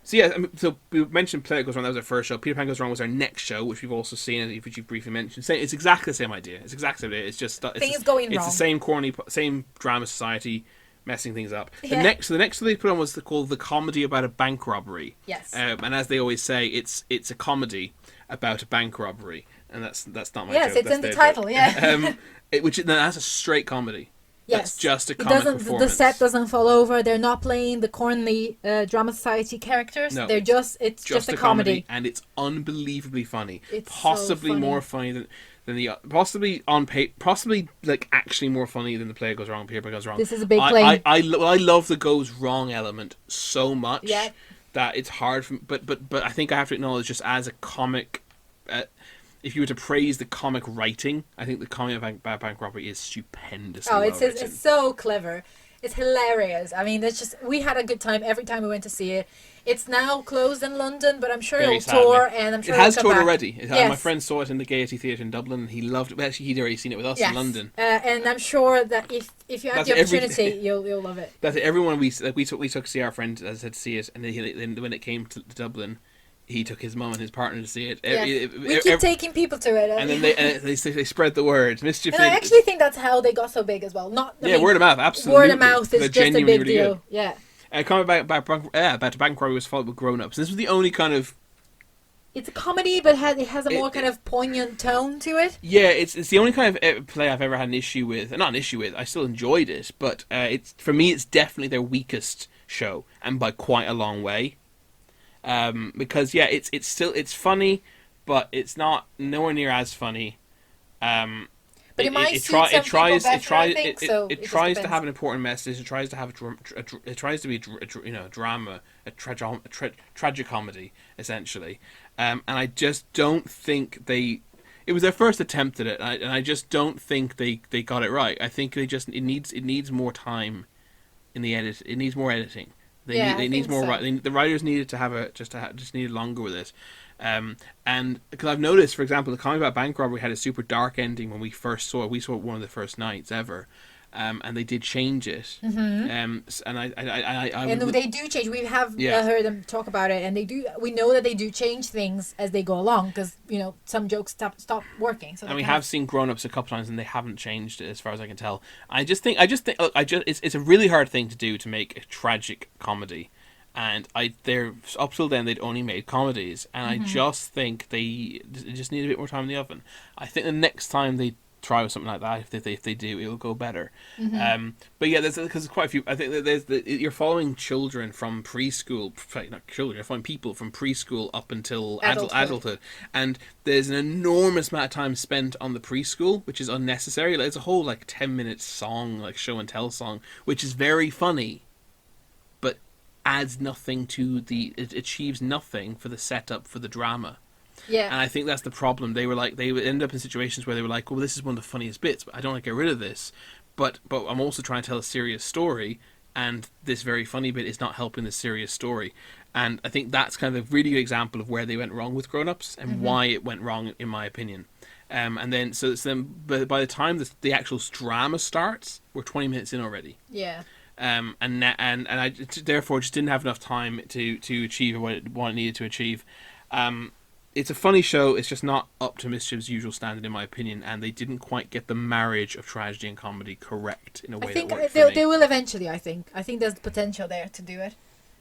So we mentioned Play That Goes Wrong. That was our first show. Peter Pan Goes Wrong was our next show, which we've also seen, which you've briefly mentioned. It's exactly the same idea. It's exactly the same idea. It's just things going wrong. It's the same corny, same drama society messing things up. The next show they put on was called The Comedy About a Bank Robbery. Yes. And as they always say, it's a comedy about a bank robbery, and that's not my joke. Yes, it's in the title. Yeah. That's a straight comedy. Yes. That's just a comic performance. The set doesn't fall over. They're not playing the corny drama society characters. No, it's just a comedy, and it's unbelievably funny. It's possibly so funny. More funny than the possibly like actually more funny than the Play Goes Wrong. Peter Pan Goes Wrong. This is a big play. I love the goes wrong element so much that it's hard for. But I think I have to acknowledge, just as a comic. If you were to praise the comic writing, I think the comic about bank robbery is stupendous. It's so clever. It's hilarious. I mean, we had a good time every time we went to see it. It's now closed in London, but I'm sure it'll tour, and I'm sure it has toured back. Already. Yes. My friend saw it in the Gaiety Theatre in Dublin, and he loved it. But actually, he'd already seen it with us in London. And I'm sure that if you have the opportunity, you'll love it. That's everyone we took to see our friend, as I said, to see it, and then when it came to Dublin, he took his mum and his partner to see it. Yes. We keep taking people to it, and then they spread the word. Mischief. And I actually think that's how they got so big as well. Word of mouth, absolutely. Word of mouth is just a big really deal. Good. Yeah. Coming about a bank robbery was followed with grown-ups. This was the only kind of. It's a comedy, but it has a more kind of poignant tone to it. Yeah, it's the only kind of play I've ever had an issue with. Not an issue with. I still enjoyed it, but for me, it's definitely their weakest show, and by quite a long way. Because it's funny, but it's not nowhere near as funny. But it tries to have an important message. It tries to have it tries to be drama, a tragicomedy essentially. And I just don't think it was their first attempt at it, and I just don't think they got it right. I think it needs more time in the edit. It needs more editing. They need more. So. The writers needed to just needed longer with it, and because I've noticed, for example, the comic about bank robbery had a super dark ending when we first saw it. We saw it one of the first nights ever, and they did change it. And they do change. We have heard them talk about it, and they do. We know that they do change things as they go along because some jokes stop working. So and we have seen Grown Ups a couple times, and they haven't changed it as far as I can tell. I just think it's a really hard thing to do to make a tragic comedy. And they're up till then they'd only made comedies, and I just think they just need a bit more time in the oven. I think the next time they try with something like that, if they do, it'll go better. But yeah, because quite a few. I think that you're following children from preschool, not children. You're following people from preschool up until adulthood, and there's an enormous amount of time spent on the preschool, which is unnecessary. Like, it's a whole 10-minute song, show and tell song, which is very funny. Adds nothing to it achieves nothing for the setup for the drama. Yeah. And I think that's the problem. They would end up in situations where they were like, well, this is one of the funniest bits, but I don't want to get rid of this. But I'm also trying to tell a serious story, and this very funny bit is not helping the serious story. And I think that's kind of a really good example of where they went wrong with Grown Ups and why it went wrong, in my opinion. And then but by the time the actual drama starts, we're 20 minutes in already. Yeah. And I therefore just didn't have enough time to achieve what it needed to achieve. It's a funny show. It's just not up to Mischief's usual standard, in my opinion, and they didn't quite get the marriage of tragedy and comedy correct in a way that worked for me. They will eventually. I think there's the potential there to do it.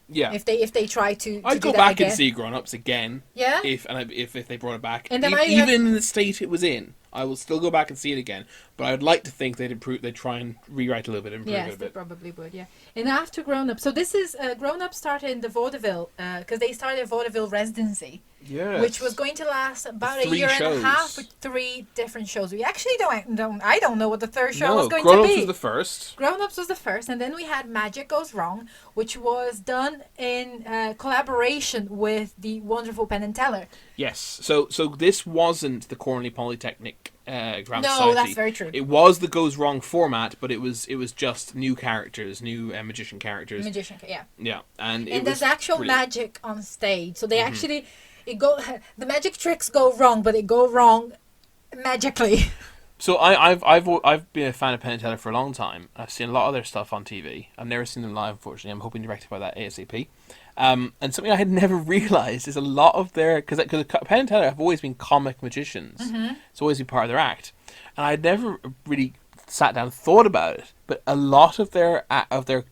Yeah. If they try to. I'd go back and see Grown Ups again. Yeah. If they brought it back, and even in the state it was in, I will still go back and see it again. But I'd like to think they'd try and rewrite a little bit, improve it a bit. Yes, they probably would. Yeah. And after Grown Up, so this is Grown Up started in the vaudeville because they started a vaudeville residency. Yes. Which was going to last about a year and a half with 3 different shows. We actually I don't know what the third show was going to be. Grown Ups was the first. Grown Ups was the first, and then we had Magic Goes Wrong, which was done in collaboration with the wonderful Penn and Teller. Yes. So this wasn't the Cornell Polytechnic Drama Society. No, that's very true. It was the Goes Wrong format, but it was just new characters, new magician characters. Yeah. Yeah, and there's actual magic on stage, so they actually. The magic tricks go wrong, but they go wrong magically. So I've been a fan of Penn and Teller for a long time. I've seen a lot of their stuff on TV. I've never seen them live, unfortunately. I'm hoping to rectify that ASAP. And something I had never realised is a lot of their... Because Penn and Teller have always been comic magicians. It's always been part of their act. And I'd never really sat down and thought about it. But a lot of their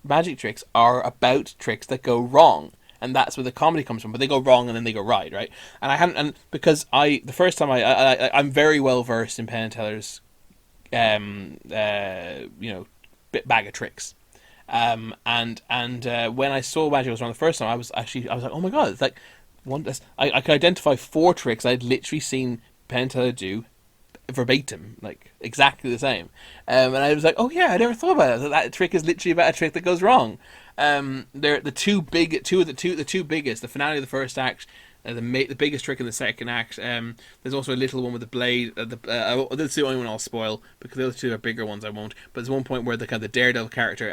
magic tricks are about tricks that go wrong. And that's where the comedy comes from. But they go wrong and then they go right? And because the first time I'm very well versed in Penn and Teller's, bag of tricks. And when I saw Magic Goes Wrong the first time, I was like, oh my god, it's like I could identify 4 tricks I'd literally seen Penn and Teller do verbatim, like exactly the same. And I was like, oh yeah, I never thought about it. That trick is literally about a trick that goes wrong. They're the two biggest. The finale of the first act, the biggest trick in the second act. There's also a little one with the blade. That's the only one I'll spoil because the other 2 are bigger ones. I won't. But there's one point where the Daredevil character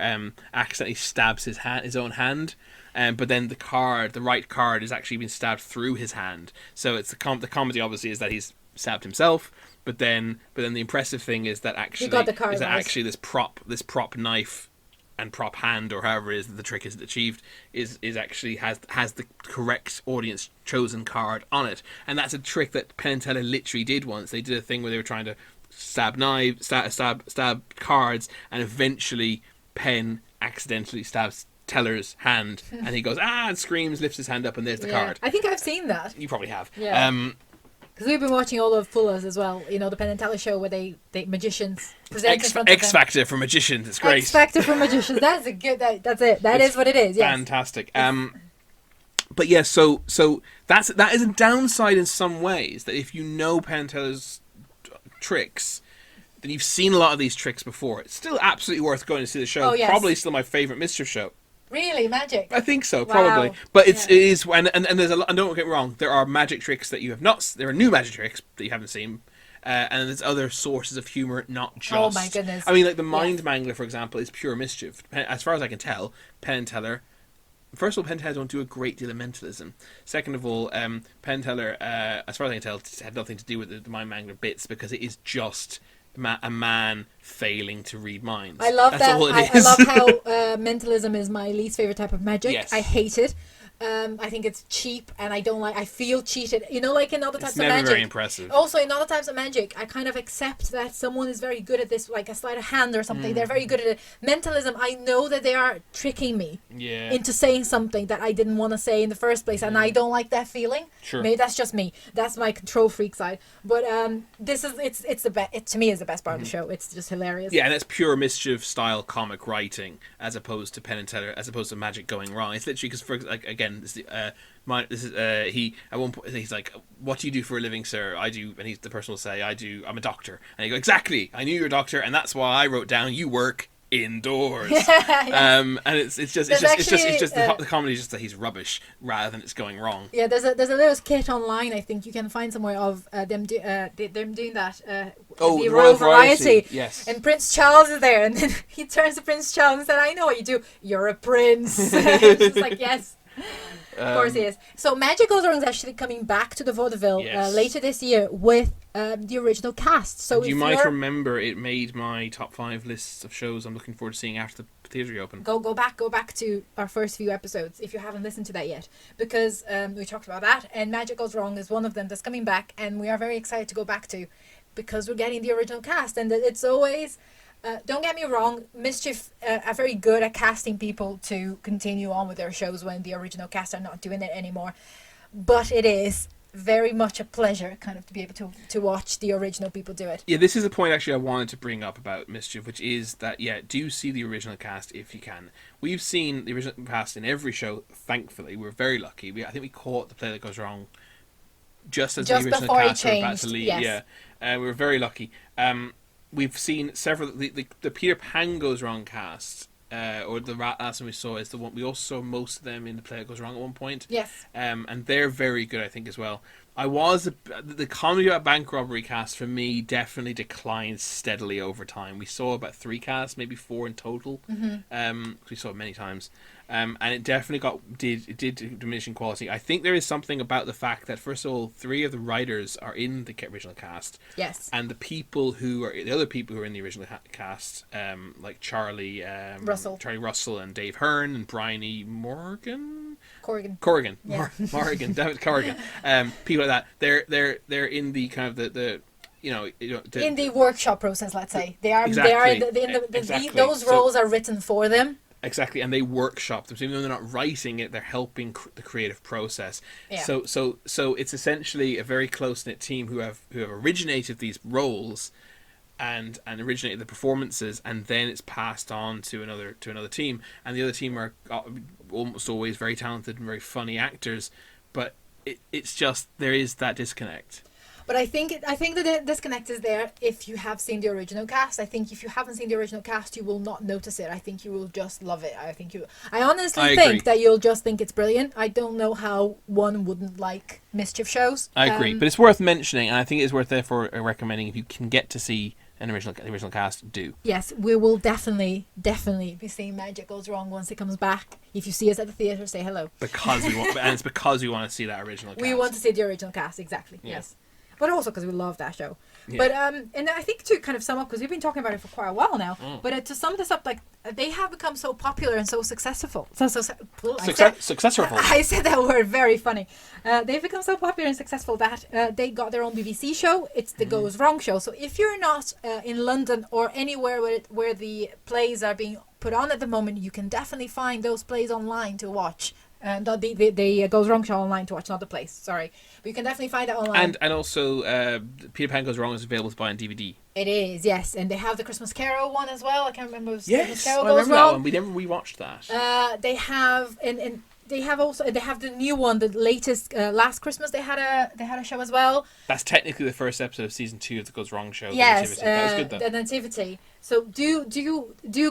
accidentally stabs his own hand. But then the right card is actually been stabbed through his hand. So it's the comedy obviously is that he's stabbed himself. But then the impressive thing is that actually this prop knife and prop hand, or however it is that the trick is achieved, is actually has the correct audience chosen card on it. And that's a trick that Penn and Teller literally did once. They did a thing where they were trying to stab cards, and eventually Penn accidentally stabs Teller's hand, and he goes and screams, lifts his hand up, and there's the card. I think I've seen that. You probably have. Yeah. Because we've been watching all of Fuller's as well. The Penn and Teller show where they magicians present in front of them. X Factor for magicians. It's great. X Factor for magicians. That's a good. That's it. That is what it is. Yes. Fantastic. But yeah, so that is a downside in some ways. That if you know Penn and Teller's tricks, then you've seen a lot of these tricks before. It's still absolutely worth going to see the show. Oh, yes. Probably still my favourite Mischief show. Really, magic? I think so, probably. Wow. But it is, and there's a lot. And don't get me wrong, there are magic tricks that you have not. There are new magic tricks that you haven't seen, and there's other sources of humor, not just. Oh my goodness! I mean, like the Mind Mangler, for example, is pure mischief. As far as I can tell, Penn and Teller. First of all, Penn and Teller don't do a great deal of mentalism. Second of all, Penn and Teller, as far as I can tell, had nothing to do with the Mind Mangler bits because it is just a man failing to read minds. I love That's that. all it I is. love how mentalism is my least favorite type of magic. Yes. I hate it. I think it's cheap, and I feel cheated. You know, like in other types It's of never magic. very impressive. Also, in other types of magic, I kind of accept that someone is very good at this, like a sleight of hand or something. They're very good at it. Mentalism, I know that they are tricking me into saying something that I didn't want to say in the first place, and I don't like that feeling. Sure. Maybe that's just me. That's my control freak side. But this is it's the best. It to me is the best part of the show. It's just hilarious. Yeah, and it's pure Mischief style comic writing, as opposed to Penn and Teller, as opposed to magic going wrong. It's literally because, for like, again, he at one point he's like, "What do you do for a living, sir?" "I do," and the person will say, I'm a doctor," and you go, "Exactly, I knew you were a doctor, and that's why I wrote down you work indoors." And it's just the comedy is just that he's rubbish rather than it's going wrong. Yeah, there's a little skit online, I think you can find somewhere, of them doing that. The Royal Variety. Yes. And Prince Charles is there, and then he turns to Prince Charles and said, "I know what you do. You're a prince." It's just like, yes. Of course he is. So Magic Goes Wrong is actually coming back to the vaudeville later this year with the original cast. So you might remember it made my top 5 lists of shows I'm looking forward to seeing after the theatre reopen. Go back to our first few episodes if you haven't listened to that yet, because we talked about that, and Magic Goes Wrong is one of them that's coming back, and we are very excited to go back to, because we're getting the original cast, and it's always. Don't get me wrong, Mischief are very good at casting people to continue on with their shows when the original cast are not doing it anymore. But it is very much a pleasure kind of to be able to watch the original people do it. Yeah, this is a point actually I wanted to bring up about Mischief, which is that, do see the original cast if you can. We've seen the original cast in every show, thankfully. We're very lucky. I think we caught The Play That Goes Wrong just as the original cast were about to leave. Yes. We were very lucky. We've seen several. The Peter Pan Goes Wrong cast, or the last one we saw is the one we also saw most of them in The Play That Goes Wrong at one point. Yes. And they're very good, I think, as well. The comedy about bank robbery cast for me definitely declined steadily over time. We saw about 3 casts, maybe 4 in total. We saw it many times. And it definitely did diminish in quality. I think there is something about the fact that, first of all, 3 of the writers are in the original cast. Yes. And the other people who are in the original cast, like Charlie Russell and Dave Hearn and Bryony Corrigan. Yeah. David Corrigan. People like that. They're in the kind of the in the workshop process, let's say. They are exactly. Those roles are written for them. Exactly, and they workshop them. So even though they're not writing it, they're helping the creative process. Yeah. So it's essentially a very close-knit team who have originated these roles and originated the performances, and then it's passed on to another team, and the other team are almost always very talented and very funny actors, but it's just there is that disconnect. But I think the disconnect is there if you have seen the original cast. I think if you haven't seen the original cast, you will not notice it. I think you will just love it. I honestly think that you'll just think it's brilliant. I don't know how one wouldn't like Mischief shows. I agree, but it's worth mentioning, and I think it's worth therefore recommending if you can get to see an original cast, do. Yes, we will definitely be seeing Magic Goes Wrong once it comes back. If you see us at the theatre, say hello. Because we want, and it's because we want to see that original cast. We want to see the original cast, exactly. Yeah. Yes. But also because we love that show. Yeah. But and I think to kind of sum up, because we've been talking about it for quite a while now, but to sum this up, like, they have become so popular and so successful. Successful. I said that word very funny. They've become so popular and successful that they got their own BBC show. It's the Goes Wrong show. So if you're not in London or anywhere where the plays are being put on at the moment, you can definitely find those plays online to watch. The Goes Wrong show online to watch, not the place. Sorry, but you can definitely find that online. And also, Peter Pan Goes Wrong is available to buy on DVD. It is, yes, and they have the Christmas Carol one as well. I can't remember. Yes, Christmas Carol I remember that one. We never rewatched that. They have and they have the new one, the latest last Christmas. They had a show as well. That's technically the first episode of season 2 of the Goes Wrong show. Yes, that was good though. The Nativity. So do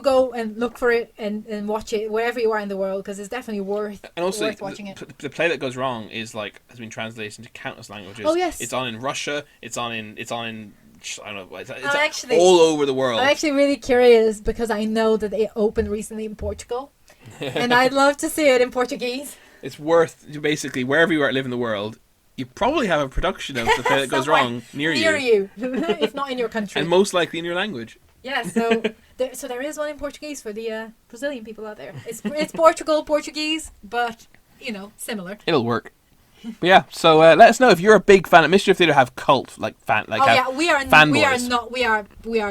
go and look for it and watch it wherever you are in the world, because it's definitely worth watching it. The Play That Goes Wrong has been translated into countless languages. Oh yes, it's on in Russia. It's on in I don't know. It's actually all over the world. I'm actually really curious because I know that they opened recently in Portugal, and I'd love to see it in Portuguese. It's worth, basically, wherever you live in the world, you probably have a production of the play that goes wrong near you, if not in your country, and most likely in your language. Yeah, so there is one in Portuguese for the Brazilian people out there. It's Portuguese, but similar. It'll work. But yeah, so let us know if you're a big fan. Mischief Theatre have cult we are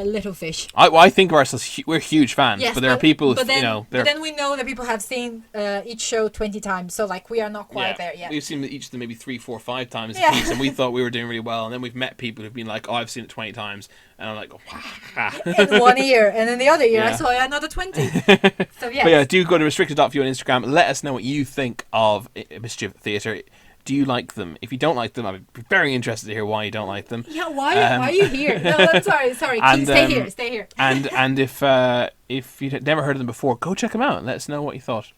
little fish. I think of ourselves we're huge fans, yes, but there are people but then we know that people have seen each show 20 times, so like we are not quite there yet. We've seen each of them maybe 3, 4, 5 times a piece, and we thought we were doing really well, and then we've met people who've been like, oh, I've seen it 20 times, and I'm like, wow. In one year, and then the other year I saw another 20. So yes. But yeah, do go to restricted.view on Instagram. Let us know what you think of Mischief Theatre. Do you like them? If you don't like them, I'd be very interested to hear why you don't like them. Yeah, why are you here? No, I'm sorry. Stay here. And if you've never heard of them before, go check them out and let us know what you thought.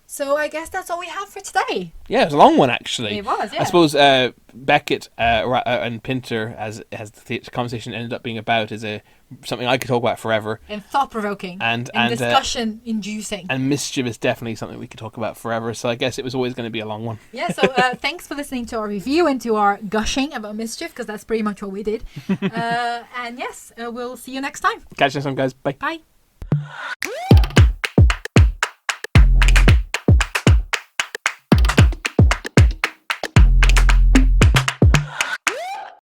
So I guess that's all we have for today. Yeah, it was a long one actually. It was, yeah. I suppose Beckett and Pinter, as the conversation ended up being about, is something I could talk about forever. And thought-provoking. And discussion-inducing. And Mischief is definitely something we could talk about forever, so I guess it was always going to be a long one. Yeah, so thanks for listening to our review and to our gushing about Mischief, because that's pretty much what we did. And yes, we'll see you next time. Catch you next time, guys. Bye. Bye.